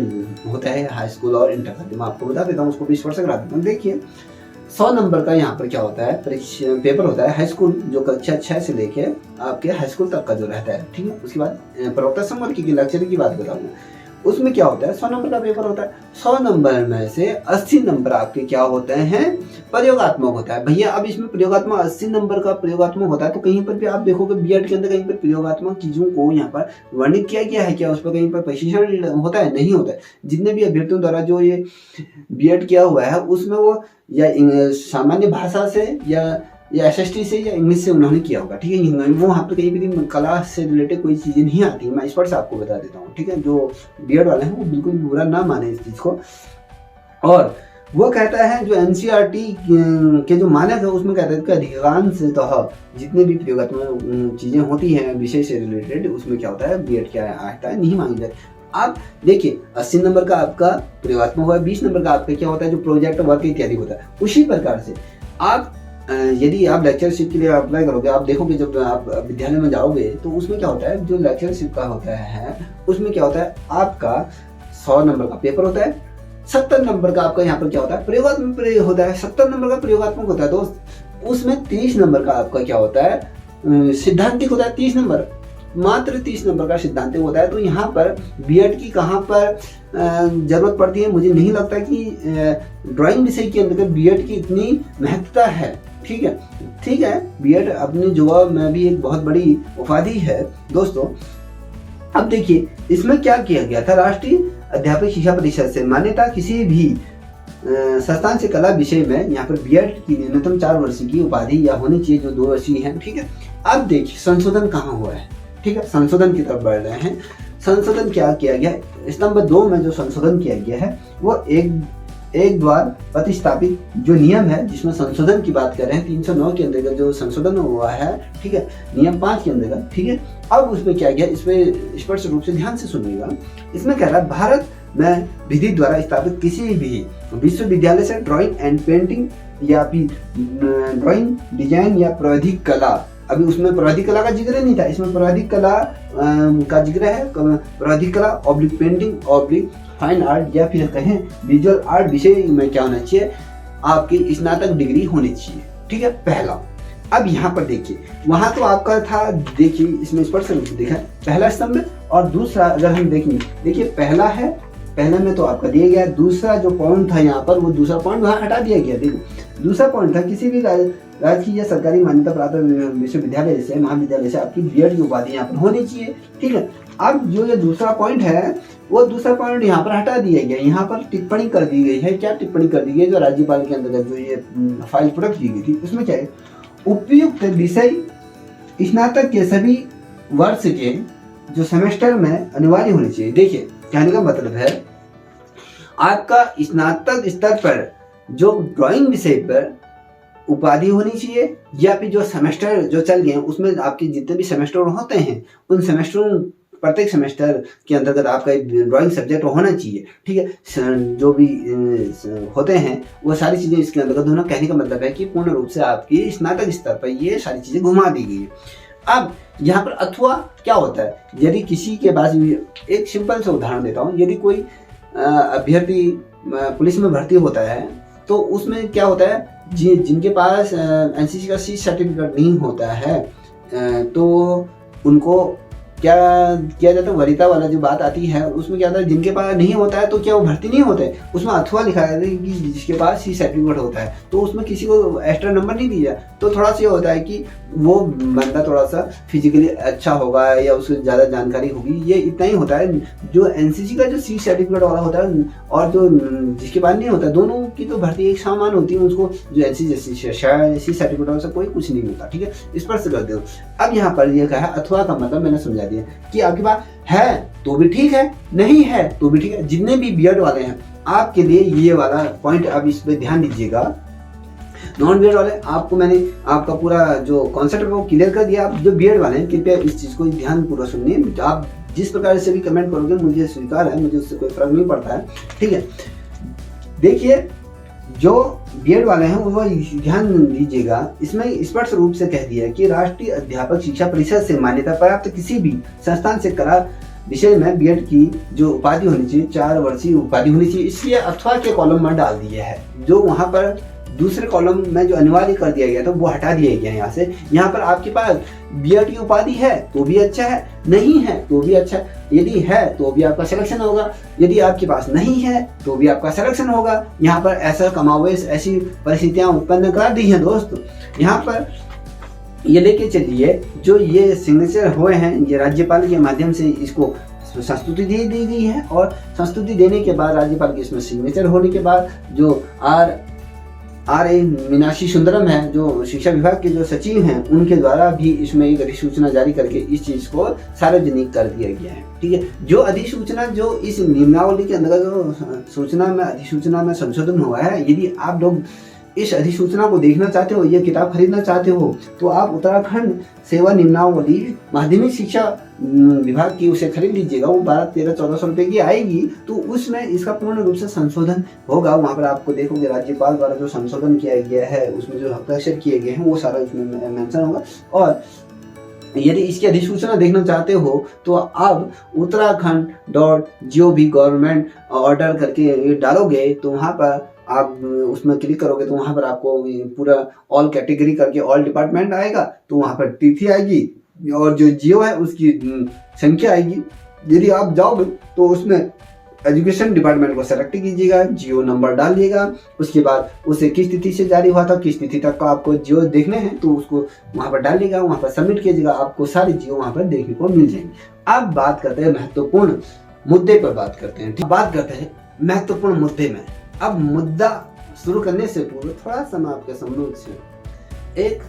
होता है हाई स्कूल और इंटर का, मैं आपको बता देता हूँ, उसको भी स्पष्ट करा देता हूँ। देखिए 100 नंबर का यहाँ पर क्या होता है, पेपर होता है हाई स्कूल, जो कक्षा 6 से लेके आपके हाई स्कूल तक का जो रहता है, ठीक है। उसके बाद प्रवक्ता संबोधन की लेक्चर की बात बताऊँगा, उसमें क्या होता है 100 नंबर का पेपर होता है। 100 नंबर में से 80 नंबर आपके क्या होते हैं, प्रयोगात्मक होता है। भैया अब इसमें प्रयोगात्मक 80 नंबर का प्रयोगात्मक होता है, तो कहीं पर भी आप देखोगे बीएड के अंदर कहीं पर प्रयोगात्मक चीजों को यहाँ पर वर्णित किया गया है क्या, उस पर कहीं पर प्रशिक्षण होता है, नहीं होता है। जितने भी अभ्यर्थियों द्वारा जो ये बीएड किया हुआ है उसमें वो या सामान्य भाषा से या एसएसटी से या इंग्लिश से उन्होंने किया होगा, ठीक है। वो वहाँ पे कहीं भी कला से रिलेटेड कोई चीज़ें नहीं आती, मैं स्पष्ट से आपको बता देता हूँ, ठीक है। जो बीएड वाले हैं वो बिल्कुल बुरा ना माने इस चीज़ को। और वो कहता है जो एनसीईआरटी के जो मानक है उसमें कहता है कि अधिकांशतः जितने भी प्रयोगात्मक चीज़ें होती हैं विषय से रिलेटेड उसमें क्या होता है बीएड क्या आता है, नहीं मांगी जाती। आप देखिए 80 नंबर का आपका प्रयोगात्मक हुआ, 20 नंबर का आपका क्या होता है जो प्रोजेक्ट वर्क इत्यादि होता है। उसी प्रकार से आप यदि आप लेक्चरशिप के लिए अप्लाई करोगे, आप देखोगे जब आप विद्यालय में जाओगे तो उसमें क्या होता है जो लेक्चरशिप का होता है उसमें क्या होता है आपका 100 नंबर का पेपर होता है, 70 नंबर का आपका यहाँ पर क्या होता है प्रयोगात्मक होता है, 70 नंबर का प्रयोगात्मक होता है दोस्त। उसमें 30 नंबर का आपका क्या होता है सिद्धांतिक होता है, 30 नंबर, मात्र 30 नंबर का सिद्धांतिक होता है। तो यहाँ पर बीएड की कहाँ पर जरूरत पड़ती है, मुझे नहीं लगता कि ड्राइंग विषय के अंतर्गत बीएड की इतनी महत्वता है, ठीक है। ठीक है, बीएड अपनी जवाब में भी एक बहुत बड़ी उपाधि है दोस्तों। अब देखिए इसमें क्या किया गया था, राष्ट्रीय अध्यापक शिक्षा परिषद से मान्यता किसी भी संस्थान से कला विषय में यहाँ पर बीएड की न्यूनतम 4 वर्ष की उपाधि या होनी चाहिए जो 2 वर्षीय है, ठीक है। अब देखिए संशोधन कहाँ हुआ है, ठीक है, संशोधन की तरफ बढ़ रहे हैं। संशोधन क्या किया गया है, स्तंभ 2 में जो संशोधन किया गया है वो एक द्वार प्रतिस्थापित जो नियम है जिसमें संशोधन की बात कर रहे हैं 309 के अंतर्गत जो संशोधन हुआ है, ठीक है, नियम 5 के अंतर्गत, ठीक है। अब उसमें क्या गया, इसमें स्पष्ट रूप से ध्यान से सुनिएगा। इसमें कह रहा है भारत में विधि द्वारा स्थापित किसी भी विश्वविद्यालय से ड्राइंग एंड पेंटिंग या फिर ड्राइंग डिजाइन या प्रावधिक कला, अभी उसमें प्रावधिक कला का जिक्र नहीं था, इसमें प्रावधिक कला का जिक्र है। प्रावधिक कला oblique painting oblique fine art या फिर कहें विजुअल आर्ट विषय में क्या होना चाहिए, आपकी स्नातक डिग्री होनी चाहिए, ठीक है, पहला। अब यहाँ पर देखिए वहां तो आपका था, देखिए इसमें स्पष्ट रूप से देखा पहला स्तंभ और दूसरा अगर हम देखेंगे, देखिए पहला है, पहले में तो आपका दिया गया, दूसरा जो पॉइंट था यहाँ पर वो दूसरा पॉइंट वहाँ हटा दिया गया। देखो दूसरा पॉइंट था किसी भी राजकीय या सरकारी मान्यता प्राप्त विश्वविद्यालय से महाविद्यालय से आपकी बीएड की उपाधि यहाँ पर होनी चाहिए, ठीक है। अब जो ये दूसरा पॉइंट है वो दूसरा पॉइंट यहाँ पर हटा दिया गया, यहाँ पर टिप्पणी कर दी गई है। क्या टिप्पणी कर दी गई, जो राज्यपाल के अंतर्गत जो ये फाइल प्रोडक्ट की गई थी उसमें क्या है, उपयुक्त विषय स्नातक के सभी वर्ष के जो सेमेस्टर में अनिवार्य होनी चाहिए। देखिए कहने का मतलब है आपका स्नातक स्तर पर जो ड्राइंग विषय पर उपाधि होनी चाहिए, या फिर जो सेमेस्टर जो चल गए उसमें आपके जितने भी सेमेस्टर होते हैं उन सेमेस्टरों प्रत्येक सेमेस्टर के अंतर्गत आपका एक ड्राइंग सब्जेक्ट होना चाहिए, ठीक है। जो भी होते हैं वो सारी चीज़ें इसके अंतर्गत होना। कहने का मतलब है कि पूर्ण रूप से आपकी स्नातक स्तर पर ये सारी चीज़ें घुमा दी गई है। अब यहाँ पर अथवा क्या होता है, यदि किसी के पास, एक सिंपल से उदाहरण देता हूँ, यदि कोई अभ्यर्थी पुलिस में भर्ती होता है तो उसमें क्या होता है, जिनके पास एनसीसी का सी सर्टिफिकेट नहीं होता है तो उनको क्या किया जाता है, वरीयता वाला जो बात आती है उसमें क्या होता है, जिनके पास नहीं होता है तो क्या वो भर्ती नहीं होते, उसमें अथवा लिखा है कि जिसके पास सी सर्टिफिकेट होता है, तो उसमें किसी को एक्स्ट्रा नंबर नहीं दिया। तो थोड़ा सा ये होता है कि वो बंदा थोड़ा सा फिजिकली अच्छा होगा या उसको ज़्यादा जानकारी होगी, ये इतना ही होता है। जो एनसीसी का जो सी सर्टिफिकेट वाला होता है और जो जिसके पास नहीं होता है, दोनों की तो भर्ती एक समान होती है। उसको जो एनसीसी सी सर्टिफिकेट वाला कोई कुछ नहीं होता, ठीक है, स्पष्ट कर दो। अब यहाँ पर ये कहा अथवा का मतलब मैंने समझा दिया कि आपके पास है तो भी ठीक है, नहीं है तो भी ठीक है। जितने भी बीएड वाले हैं आपके लिए ये वाला पॉइंट आप इस पे ध्यान दीजिएगा। नॉन बीएड वाले आपको मैंने आपका पूरा जो कॉन्सेप्ट है वो क्लियर कर दिया। आप जो बीएड वाले हैं कृपया इस चीज को ध्यान पूर्वक सुनिए। आप जिस प्रकार से भी कमेंट करोगे मुझे स्वीकार है, मुझे उससे कोई फर्क नहीं पड़ता है, ठीक है। देखिए जो बीएड वाले हैं वो ध्यान दीजिएगा, इसमें स्पष्ट रूप से कह दिया कि राष्ट्रीय अध्यापक शिक्षा परिषद से मान्यता प्राप्त किसी भी संस्थान से करा विषय में बीएड की जो उपाधि होनी चाहिए 4 वर्षीय उपाधि होनी चाहिए। इसलिए अथवा के कॉलम में डाल दिया है। जो वहां पर दूसरे कॉलम में जो अनिवार्य कर दिया गया था वो हटा दिया गया है यहाँ से। यहाँ पर आपके पास बीएड की उपाधि है तो भी अच्छा है, नहीं है तो भी अच्छा है। यदि है तो भी आपका सिलेक्शन होगा, यदि आपके पास नहीं है तो भी आपका सिलेक्शन होगा। यहाँ पर ऐसा कमावेश ऐसी परिस्थितियां उत्पन्न कर दी हैं दोस्त। यहाँ पर ये लेके चलिए, जो ये सिग्नेचर हुए हैं ये राज्यपाल के माध्यम से इसको संस्तुति दी गई है, और संस्तुति देने के बाद राज्यपाल के इसमें सिग्नेचर होने के बाद जो आर ए मीनाक्षी सुंदरम है जो शिक्षा विभाग के जो सचिव हैं उनके द्वारा भी इसमें एक अधिसूचना जारी करके इस चीज को सार्वजनिक कर दिया गया है, ठीक है। जो अधिसूचना जो इस नियमावली के अंतर्गत जो अधिसूचना में संशोधन हुआ है, यदि आप लोग इस अधिसूचना को देखना चाहते हो, ये किताब खरीदना चाहते हो, तो आप उत्तराखंड सेवा नियमावली माध्यमिक शिक्षा विभाग की उसे खरीद लीजिएगा। वो 1200-1300-1400 रुपए की आएगी। तो उसमें इसका पूर्ण रूप से संशोधन होगा। वहाँ पर आपको देखोगे राज्यपाल द्वारा जो संशोधन किया गया है उसमें जो हस्ताक्षर किए गए हैं वो सारा उसमें मेंशन होगा। और यदि इसकी अधिसूचना देखना चाहते हो तो आप उत्तराखंड.gov गवर्नमेंट ऑर्डर करके डालोगे तो वहाँ पर आप उसमें क्लिक करोगे तो वहाँ पर आपको पूरा ऑल कैटेगरी करके ऑल डिपार्टमेंट आएगा। तो वहाँ पर तिथि आएगी और जो जियो है उसकी संख्या आएगी। यदि आप जाओगे तो उसमें एजुकेशन डिपार्टमेंट को सेलेक्ट कीजिएगा, जियो नंबर डालिएगा, उसके बाद उसे किस तिथि से जारी हुआ था, किस तिथि तक का आपको जियो देखने हैं तो उसको वहाँ पर डालिएगा, वहाँ पर सबमिट कीजिएगा, आपको सारे जियो वहाँ पर देखने को मिल जाएंगे। अब बात करते हैं महत्वपूर्ण मुद्दे पर बात करते हैं, बात करते हैं महत्वपूर्ण मुद्दे में। अब मुद्दा शुरू करने से पूर्व थोड़ा सा मैं आपके सम्मुख से एक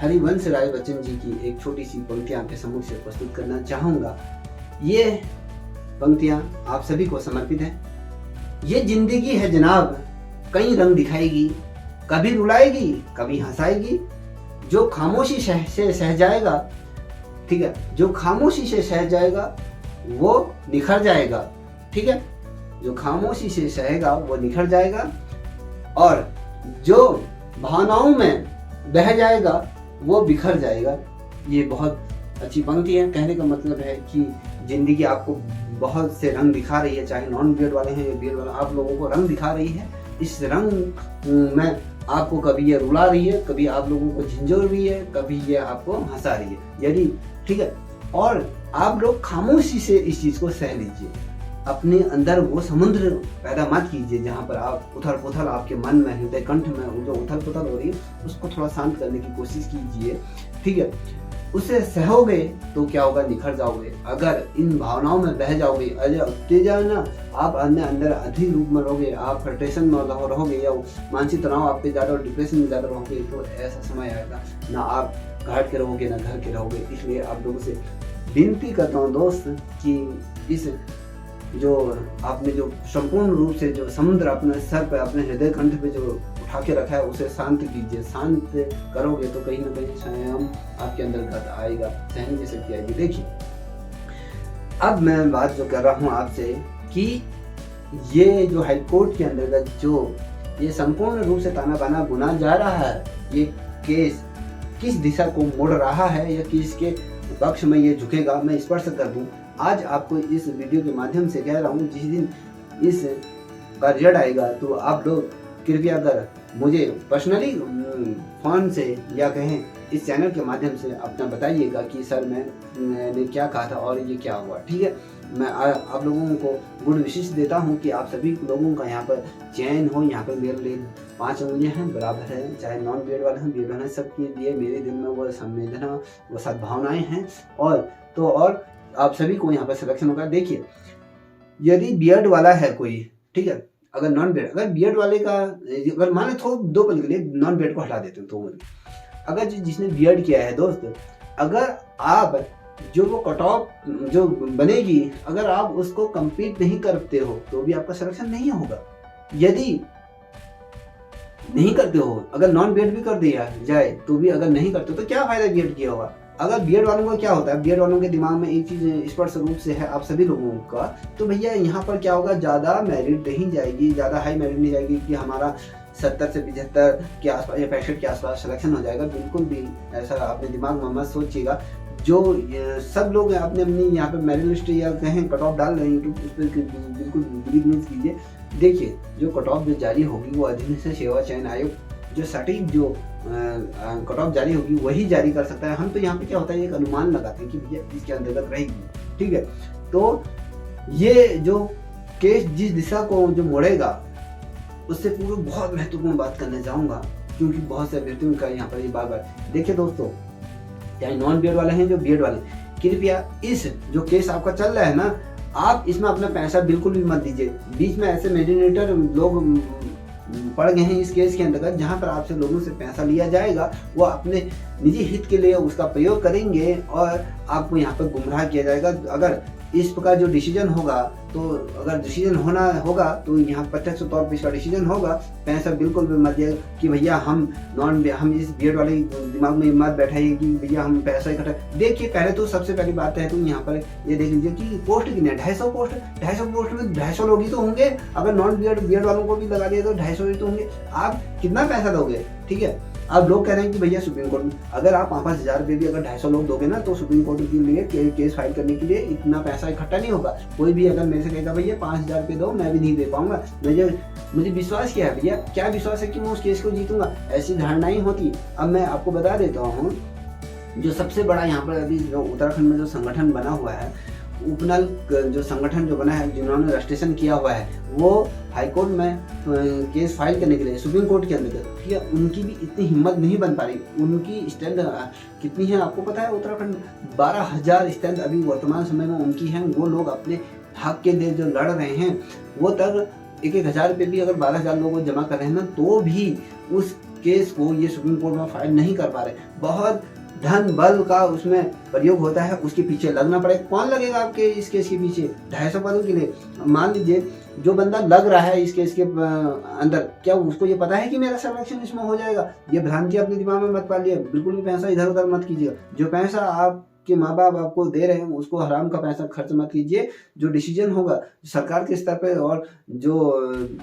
हरिवंश राय बच्चन जी की एक छोटी सी पंक्ति आपके सम्मुख से प्रस्तुत करना चाहूंगा। ये पंक्तियां आप सभी को समर्पित है। ये जिंदगी है जनाब, कई रंग दिखाएगी, कभी रुलाएगी कभी हंसाएगी। जो खामोशी से सह जाएगा, ठीक है, जो खामोशी से सह जाएगा वो निखर जाएगा, ठीक है, जो खामोशी से सहेगा वो निखर जाएगा, और जो भावनाओं में बह जाएगा वो बिखर जाएगा। ये बहुत अच्छी पंक्ति है। कहने का मतलब है कि जिंदगी आपको बहुत से रंग दिखा रही है, चाहे नॉन बीएड वाले हैं या बीएड वाले, आप लोगों को रंग दिखा रही है। इस रंग में आपको कभी ये रुला रही है, कभी आप लोगों को झंझोर रही है, कभी ये आपको हंसा रही है। यदि ठीक है, और आप लोग खामोशी से इस चीज को सह लीजिए। अपने अंदर वो समुद्र पैदा मत कीजिए जहाँ पर आप उथल पुथल आपके मन में, हृदय कंठ में जो उथल पुथल हो रही है उसको थोड़ा शांत करने की कोशिश कीजिए, ठीक है। उसे सहोगे तो क्या होगा, निखर जाओगे। अगर इन भावनाओं में बह जाओगे, ना आप अंदर अधिक रूप में रहोगे, आप फ्रस्ट्रेशन में रहोगे या मानसिक तनाव आप पे ज़्यादा और डिप्रेशन में ज़्यादा रहोगे, तो ऐसा समय आएगा ना आप घाट के रहोगे ना घर के रहोगे। इसलिए आप लोगों से विनती करता हूँ दोस्त कि इस जो आपने जो संपूर्ण रूप से जो समुद्र अपने सर पे, अपने हृदय कंठ पे जो उठा के रखा है उसे शांत कीजिए। शांत करोगे तो कहीं ना कहीं स्वयं आपके अंदर गत आएगा, सहने की शक्ति आएगी। देखिए अब मैं बात जो कर रहा हूँ आपसे कि ये जो हाईकोर्ट के अंतर्गत जो ये संपूर्ण रूप से ताना बाना बुना जा रहा है, ये केस किस दिशा को मोड़ रहा है या किसके पक्ष में ये झुकेगा, मैं स्पर्श कर दूं। आज आपको इस वीडियो के माध्यम से कह रहा हूँ, जिस दिन इस का रिजल्ट आएगा तो आप लोग कृपया कर मुझे पर्सनली फ़ोन से या कहें इस चैनल के माध्यम से अपना बताइएगा कि सर मैंने क्या कहा था और ये क्या हुआ। ठीक है, मैं आप लोगों को गुड विशेष देता हूँ कि आप सभी लोगों का यहाँ पर चयन हो। यहाँ पर मेरे लिए 5 उंगलियाँ हैं, बराबर है, चाहे नॉन बीएड वाले हैं, बीएड वाले हैं, सबके लिए मेरे दिल में वो संवेदना, वो सद्भावनाएँ हैं। और आप सभी को यहाँ पर सिलेक्शन होगा। देखिए, यदि बीएड वाला है कोई, ठीक है, अगर नॉन बीएड, अगर बीएड वाले का अगर माने तो 2 पल के लिए नॉन बीएड को हटा देते हैं, तो अगर जिसने बीएड किया है दोस्त, अगर आप जो वो कट ऑफ जो बनेगी, अगर आप उसको कंप्लीट नहीं करते हो तो भी आपका सिलेक्शन नहीं होगा। यदि नहीं करते हो, अगर नॉन बीएड भी कर दिया जाए तो भी अगर नहीं करते तो क्या फायदा बीएड किया होगा। अगर बीएड वालों का क्या होता है, बीएड वालों के दिमाग में एक चीज स्पष्ट रूप से है आप सभी लोगों का, तो भैया यहाँ पर क्या होगा, ज्यादा मेरिट नहीं जाएगी, ज्यादा हाई मेरिट नहीं जाएगी कि हमारा 70 से 75 के आसपास या 65 के आसपास सिलेक्शन हो जाएगा। बिल्कुल भी ऐसा अपने दिमाग में मत सोचिएगा। जो सब लोग अपने अपनी यहाँ पे मेरिट लिस्ट या कहें कट ऑफ डाल रहे हैं यूट्यूब, उस पर बिल्कुल बिलीव नहीं कीजिए। देखिए, जो कट ऑफ जो जारी होगी वो अधिनियम सेवा चयन आयोग जो सटीक जो कट ऑफ जारी होगी वही जारी कर सकता है। हम तो यहाँ पे क्या होता है, एक अनुमान लगाते हैं कि भैया इसके अंतर्गत रहेगी। ठीक है, तो ये जो केस जिस दिशा को जो मोड़ेगा, उससे पूर्व बहुत महत्वपूर्ण बात करने जाऊंगा, क्योंकि बहुत से अभ्यर्थियों का यहाँ पर ये बार देखिए दोस्तों, चाहे नॉन बीएड वाले हैं जो बीएड वाले, कृपया इस जो केस आपका चल रहा है ना, आप इसमें अपना पैसा बिल्कुल भी मत दीजिए। बीच में ऐसे मेडिनेटर लोग पड़ गए हैं इस केस के अंतर्गत, जहां पर आपसे लोगों से पैसा लिया जाएगा, वो अपने निजी हित के लिए उसका प्रयोग करेंगे और आपको यहाँ पर गुमराह किया जाएगा। अगर इस प्रकार जो डिसीजन होगा, तो अगर डिसीजन होना होगा तो यहाँ प्रत्यक्ष तौर पर इसका डिसीजन होगा। पैसा बिल्कुल भी मत दिए कि भैया हम इस बीएड वाले दिमाग में मत बैठाइए कि भैया हम पैसा इकट्ठा। देखिए, पहले तो सबसे पहली बात है तो यहाँ पर ये देख लीजिए कि पोस्ट कितने, 250 पोस्ट, 250 पोस्ट में 250 लोग ही तो होंगे। अगर नॉन बीएड वालों को भी लगा दिया तो 250 ही तो होंगे। आप कितना पैसा दोगे? ठीक है, अब लोग कह रहे हैं कि भैया सुप्रीम कोर्ट में अगर आप 5,000 रुपये भी अगर 250 लोग दोगे ना, तो सुप्रीम कोर्ट के लिए केस फाइल करने के लिए इतना पैसा इकट्ठा नहीं होगा। कोई भी अगर मेरे से कहेगा भैया 5,000 रुपये दो, मैं भी नहीं दे पाऊंगा। मुझे विश्वास किया है भैया, क्या विश्वास है कि मैं उस केस को जीतूंगा, ऐसी धारणाएं होती। अब मैं आपको बता देता हूँ, जो सबसे बड़ा यहाँ पर अभी जो उत्तराखंड में जो संगठन बना हुआ है, उपनल जो संगठन जो बना है, जिन्होंने रजिस्ट्रेशन किया हुआ है, वो हाईकोर्ट में केस फाइल करने के लिए सुप्रीम कोर्ट के अंदर, ठीक है, उनकी भी इतनी हिम्मत नहीं बन पा रही। उनकी स्ट्रेंथ कितनी है आपको पता है? उत्तराखंड 12,000 स्ट्रेंथ अभी वर्तमान समय में उनकी है। वो लोग अपने हक के लिए जो लड़ रहे हैं, वो तक 1,000 रुपये भी अगर 12,000 लोग जमा कर रहे हैं ना, तो भी उस केस को ये सुप्रीम कोर्ट में फाइल नहीं कर पा रहे। बहुत धन बल का उसमें प्रयोग होता है, उसके पीछे लगना पड़ेगा। कौन लगेगा आपके इस केस के पीछे 250 पदों के लिए? मान लीजिए जो बंदा लग रहा है इस केस के अंदर, क्या उसको ये पता है कि मेरा सिलेक्शन इसमें हो जाएगा? ये भ्रांति अपने दिमाग में मत पालिए, बिल्कुल भी पैसा इधर उधर मत कीजिएगा। जो पैसा आपके माँ बाप आपको दे रहे हैं उसको हराम का पैसा खर्च मत कीजिए। जो डिसीजन होगा सरकार के स्तर पर और जो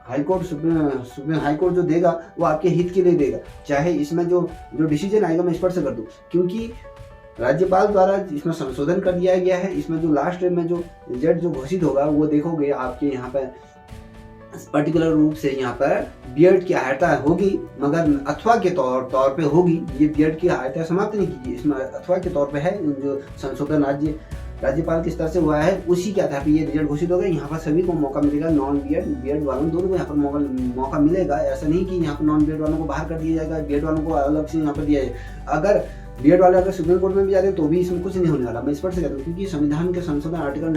हाईकोर्ट सुप्रीम हाईकोर्ट जो देगा वो आपके हित के लिए देगा। चाहे इसमें जो डिसीजन आएगा, मैं स्पष्ट कर दूं, क्योंकि राज्यपाल द्वारा इसमें संशोधन कर दिया गया है। इसमें जो लास्ट में जो रिजल्ट जो घोषित होगा वो देखोगे आपके यहाँ पर पर्टिकुलर रूप से यहाँ पर बीएड की अहर्ता होगी, मगर अथवा के तौर पे होगी। ये बीएड की अहर्ता समाप्त नहीं कीजिए, इसमें अथवा के तौर पे है। जो संशोधन राज्यपाल के स्तर से हुआ है, उसी के आधार पर ये रिजल्ट घोषित होगा। यहाँ पर सभी को मौका मिलेगा, नॉन बीएड वालों दोनों को यहाँ पर मौका मिलेगा। ऐसा नहीं कि यहाँ पर नॉन बीएड वालों को बाहर कर दिया जाएगा, बीएड वालों को अलग से यहाँ पर दिया जाएगा। अगर बीएड वाले अगर सुप्रीम कोर्ट में भी जाते हैं तो भी इसमें कुछ नहीं होने वाला। मैं स्पष्ट कहता हूँ, क्योंकि संविधान के संशोधन आर्टिकल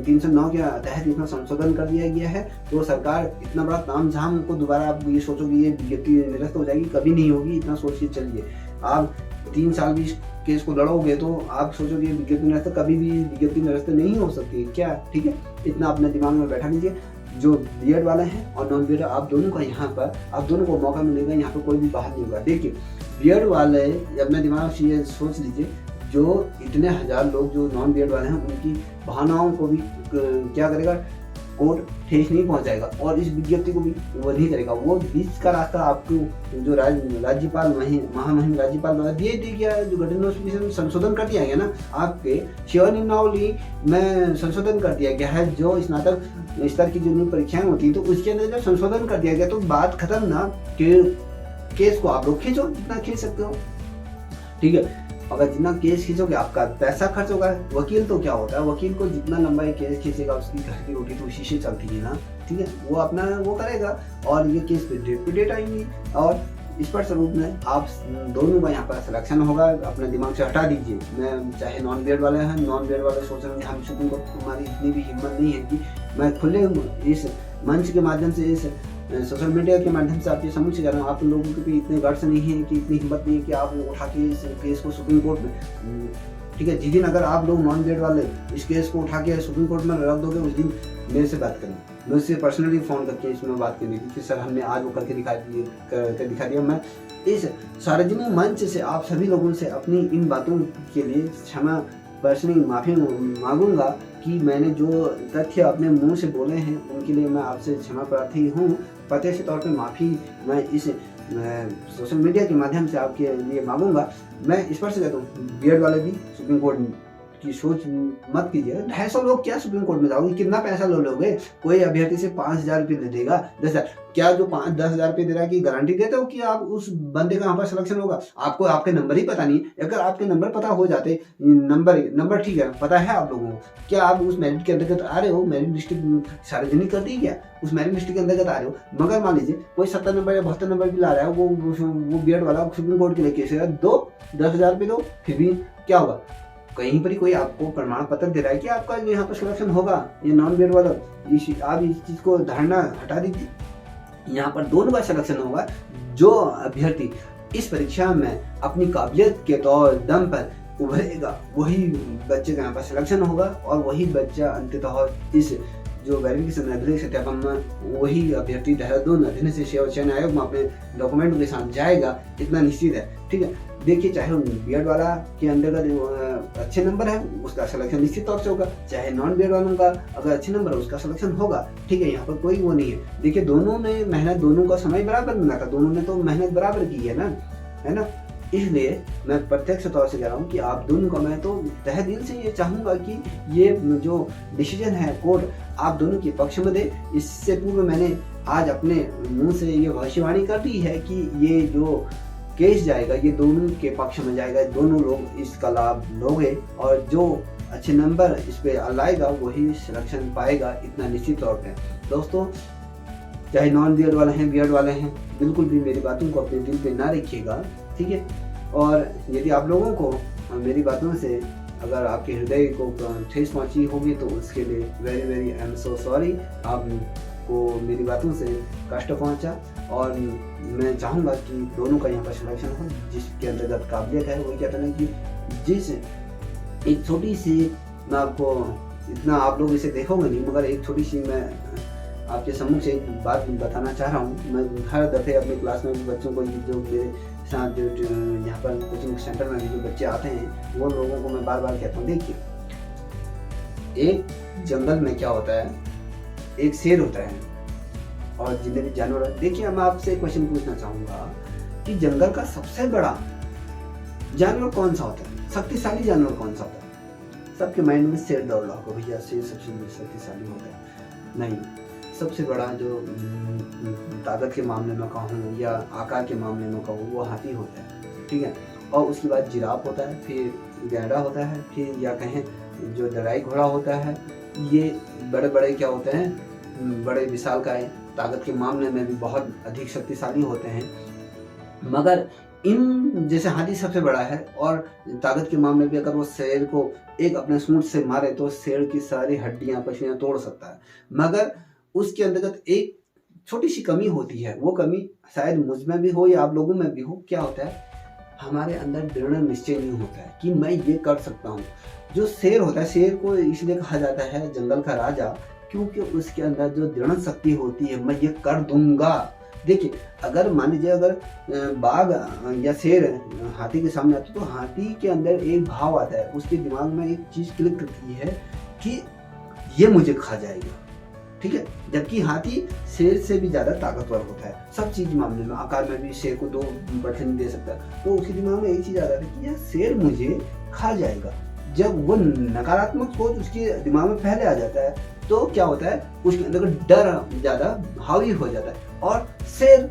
309 के तहत इसमें संशोधन कर दिया गया है। तो सरकार इतना बड़ा तामझाम को दोबारा आप ये सोचोगे ये विज्ञप्ति निरस्त हो जाएगी, कभी नहीं होगी। इतना सोच के चलिए, आप 3 साल भी केस को लड़ोगे तो आप सोचोगे विज्ञप्ति निरस्त, कभी भी विज्ञप्ति निरस्त नहीं हो सकती क्या? ठीक है, इतना अपने दिमाग में बैठा लीजिए। जो बीएड वाले हैं और नॉन बीएड, आप दोनों का यहाँ पर आप दोनों को मौका मिलेगा। यहाँ पर कोई भी बाहर नहीं होगा। देखिए, बीएड वाले अपने दिमाग से ये सोच लीजिए, जो इतने 1000 लोग जो नॉन बीएड वाले हैं, उनकी भावनाओं को भी क्या करेगा, कोर्ट ठेस नहीं पहुंचाएगा और इस विज्ञप्ति को भी वो नहीं करेगा। वो बीच का रास्ता आपको जो राज्यपाल महामहिम राज्यपाल द्वारा दिए गया, जो गठन नोटिफिकेशन संशोधन कर दिया गया ना, आपके सेवा नियमावली में संशोधन कर दिया गया है। जो स्नातक स्तर की जो परीक्षाएं होती है तो उसके अंदर जब संशोधन कर दिया गया तो बात खत्म ना, कि केस को आप लोग खींचो जितना खींच सकते हो, ठीक है। अगर जितना केस खींचोगे आपका पैसा खर्च होगा। वकील तो क्या होता है, वकील को जितना लंबा ये केस खींचेगा उसकी घर की रोटी तो उसी से चलती है ना, ठीक है। वो अपना वो करेगा और ये केस पे डेट आएंगी और स्पष्ट रूप में आप दोनों का यहाँ पर सिलेक्शन होगा। अपने दिमाग से हटा दीजिए। मैं चाहे नॉन बीएड वाले हैं, नॉन बीएड वाले सोच रहे हैं हम सुप्रीम कोर्ट, हमारी इतनी भी हिम्मत नहीं है कि मैं खुले इस मंच के माध्यम से, इस सोशल मीडिया के माध्यम से आप ये समझ कह रहे हो, आप लोगों के भी इतने गट्स नहीं है कि इतनी हिम्मत नहीं है कि आप उठा के इस केस को सुप्रीम कोर्ट में, ठीक है। जिस दिन अगर आप लोग नॉन बीएड वाले इस केस को उठा के सुप्रीम कोर्ट में रख दोगे, उस दिन मेरे से बात करें, मुझसे पर्सनली फ़ोन करके इसमें बात करनी थी कि सर हमने आज वो करके दिखा दिया। मैं इस सार्वजनिक मंच से आप सभी लोगों से अपनी इन बातों के लिए क्षमा पर्सनली माफ़ी मांगूंगा कि मैंने जो तथ्य अपने मुंह से बोले हैं उनके लिए मैं आपसे क्षमा प्रार्थी हूँ। प्रत्यक्ष तौर पे माफ़ी मैं इस सोशल मीडिया के माध्यम से आपके लिए मांगूंगा। मैं स्पष्ट कहता हूँ, बीएड वाले भी सुप्रीम कोर्ट की सोच मत कीजिए। 250 लोग क्या सुप्रीम कोर्ट में जाओगे, कितना पैसा लो लोगे? कोई अभ्यर्थी से 5,000 रुपये दे देगा, 10,000, क्या जो 5-10,000 रुपये दे रहा है कि गारंटी देते हो कि आप उस बंदे का यहाँ पर सिलेक्शन होगा? आपको आपके नंबर ही पता नहीं। अगर आपके नंबर पता हो जाते, नंबर ठीक है पता है आप लोगों को, क्या आप उस मेरिट के अंतर्गत आ रहे हो? मेरिट लिस्ट सार्वजनिक कर दी क्या? उस मेरिट लिस्ट के अंतर्गत आ रहे हो। मगर मान लीजिए कोई 70 नंबर या 72 नंबर भी ला रहा है, वो बीएड वाला सुप्रीम कोर्ट के लिए केस है, दो 10,000 रुपये दो, फिर भी क्या होगा? कहीं पर ही कोई आपको प्रमाण पत्र दे रहा है कि आपका यहाँ पर सिलेक्शन होगा। ये नॉन बीएड वाला आप इस चीज को धारणा हटा दीजिए। यहाँ पर दोनों का सिलेक्शन होगा। जो अभ्यर्थी इस परीक्षा में अपनी काबिलियत के तौर दम पर उभरेगा वही बच्चे का यहाँ पर सिलेक्शन होगा और वही बच्चा अंततः इस जो वेरिफिकेशन अभिलेख सत्यापन में वही अभ्यर्थी देहरादून अधीन से सेवा चयन आयोग में अपने डॉक्यूमेंट के साथ जाएगा, इतना निश्चित है, ठीक है। देखिए, चाहे बीएड वाला के अंतर्गत अच्छे नंबर है उसका सिलेक्शन निश्चित तौर से होगा, चाहे नॉन बीएड वालों का अगर अच्छे नंबर है उसका सिलेक्शन होगा, ठीक है। यहाँ पर कोई वो नहीं है। देखिए, दोनों ने मेहनत, दोनों का समय बराबर मिला था, दोनों ने तो मेहनत बराबर की है ना। इसलिए मैं प्रत्यक्ष तौर से कह रहा हूँ कि आप दोनों का, मैं तो तहे दिल से ये चाहूँगा कि ये जो डिसीजन है कोर्ट आप दोनों के पक्ष में दे। इससे पूर्व मैंने आज अपने मुंह से ये भविष्यवाणी कर दी है कि ये जो केस जाएगा ये दोनों के पक्ष में जाएगा, दोनों लोग इसका लाभ लोगे और जो अच्छे नंबर इस पे लाएगा वही सिलेक्शन पाएगा, इतना निश्चित तौर पे। दोस्तों, चाहे नॉन बीएड वाले हैं बीएड वाले हैं, बिल्कुल भी मेरी बातों को अपने दिल पे ना रखिएगा, ठीक है। और यदि आप लोगों को मेरी बातों से अगर आपके हृदय को ठेस पहुंची होगी तो उसके लिए very I am so sorry. आपको मेरी बातों से कष्ट पहुंचा और मैं चाहूँगा कि दोनों का यहाँ पर सिलेक्शन हो, जिसके अंतर्गत काबिलियत है। वही कहते हैं कि जिस एक छोटी सी, मैं आपको इतना आप लोग इसे देखोगे नहीं, मगर एक छोटी सी मैं आपके सम्मुख से एक बात बताना चाह रहा हूँ। मैं हर दफ़े अपनी क्लास में बच्चों को, जो मेरे साथ जो यहाँ पर कोचिंग सेंटर में जो बच्चे आते हैं वो लोगों को मैं बार बार कहता हूँ, देखिए, एक जंगल में क्या होता है, एक शेर होता है और जितने भी जानवर। देखिए, मैं आपसे क्वेश्चन पूछना चाहूँगा कि जंगल का सबसे बड़ा जानवर कौन सा होता है, शक्तिशाली जानवर कौन सा होता है? सबके माइंड में शेर दौड़ रहा होगा, भैया शेर सबसे शक्तिशाली होता है। नहीं, सबसे बड़ा जो ताकत के मामले में कहूँ या आकार के मामले में कहूँ वो हाथी होता है, ठीक है। और उसके बाद जिराफ होता है, फिर गैंडा होता है, फिर या कहें जो लड़ाई घोड़ा होता है। ये बड़े बड़े क्या होते हैं, बड़े विशालकाय, ताकत के मामले में भी बहुत अधिक शक्तिशाली होते हैं। मगर इन जैसे हाथी सबसे बड़ा है और ताकत के मामले में अगर वो शेर को एक अपने सूंड से मारे तो शेर की सारी हड्डियां पसलियां तोड़ सकता है। मगर उसके अंतर्गत एक छोटी सी कमी होती है, वो कमी शायद मुझ में भी हो या आप लोगों में भी हो। क्या होता है, हमारे अंदर दृढ़ निश्चय नहीं होता है कि मैं ये कर सकता हूँ। जो शेर होता है, शेर को इसलिए कहा जाता है जंगल का राजा क्योंकि उसके अंदर जो दृढ़ शक्ति होती है, मैं ये कर दूंगा। देखिए, अगर मान लीजिए अगर बाघ या शेर हाथी के सामने आता तो हाथी के अंदर एक भाव आता है, उसके दिमाग में एक चीज क्लिक करती है कि ये मुझे खा जाएगा, ठीक है। जबकि हाथी शेर से भी ज्यादा ताकतवर होता है सब चीज मामले में। आकार में भी शेर को 2 बटन नहीं दे सकता। तो उसके दिमाग में एक चीज आ रहा था कि यह शेर मुझे खा जाएगा। जब वो नकारात्मक सोच उसके दिमाग में पहले आ जाता है तो क्या होता है, उसके अंदर डर ज्यादा हावी हो जाता है और शेर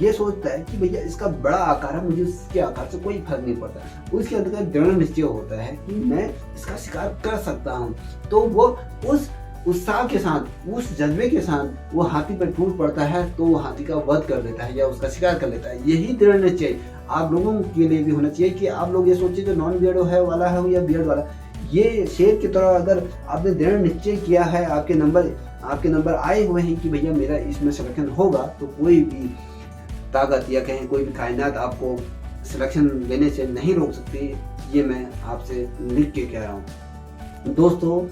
ये सोचता है कि भैया इसका बड़ा आकार है, मुझे उसके आकार से कोई फर्क नहीं पड़ता। उसके अंदर का दृढ़ निश्चय होता है कि मैं इसका शिकार कर सकता हूँ। तो वो उस उत्साह के साथ, उस जज्बे के साथ वो हाथी पर टूट पड़ता है, तो वो हाथी का वध कर देता है या उसका शिकार कर लेता है। यही दृढ़ निश्चय आप लोगों के लिए भी होना चाहिए कि आप लोग ये सोचिए जो नॉन बियर्ड है वाला है या बियर्ड वाला, ये शेर की तरह अगर आपने दृढ़ निश्चय किया है, आपके नंबर आए हुए हैं कि भैया मेरा इसमें सिलेक्शन होगा, तो कोई भी ताकत या कहें कोई भी कायनात आपको सिलेक्शन लेने से नहीं रोक सकती। ये मैं आपसे लिख के कह रहा हूँ। दोस्तों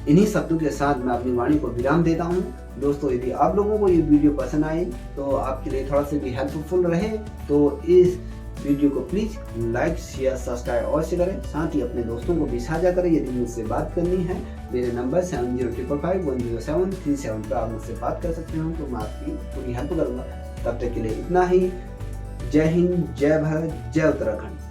इन्हीं शब्दों के साथ मैं अपनी वाणी को विराम देता हूँ। दोस्तों यदि आप लोगों को ये वीडियो पसंद आई तो आपके लिए थोड़ा सा भी हेल्पफुल रहे तो इस वीडियो को प्लीज लाइक शेयर सब्सक्राइब अवश्य करें। साथ ही अपने दोस्तों को भी साझा करें। यदि मुझसे बात करनी है, मेरे नंबर 7055510737 पर आप मुझसे बात कर सकते हो, तो मैं आपकी पूरी हेल्प करूंगा। तब तक के लिए इतना ही। जय हिंद, जय भारत, जय उत्तराखंड।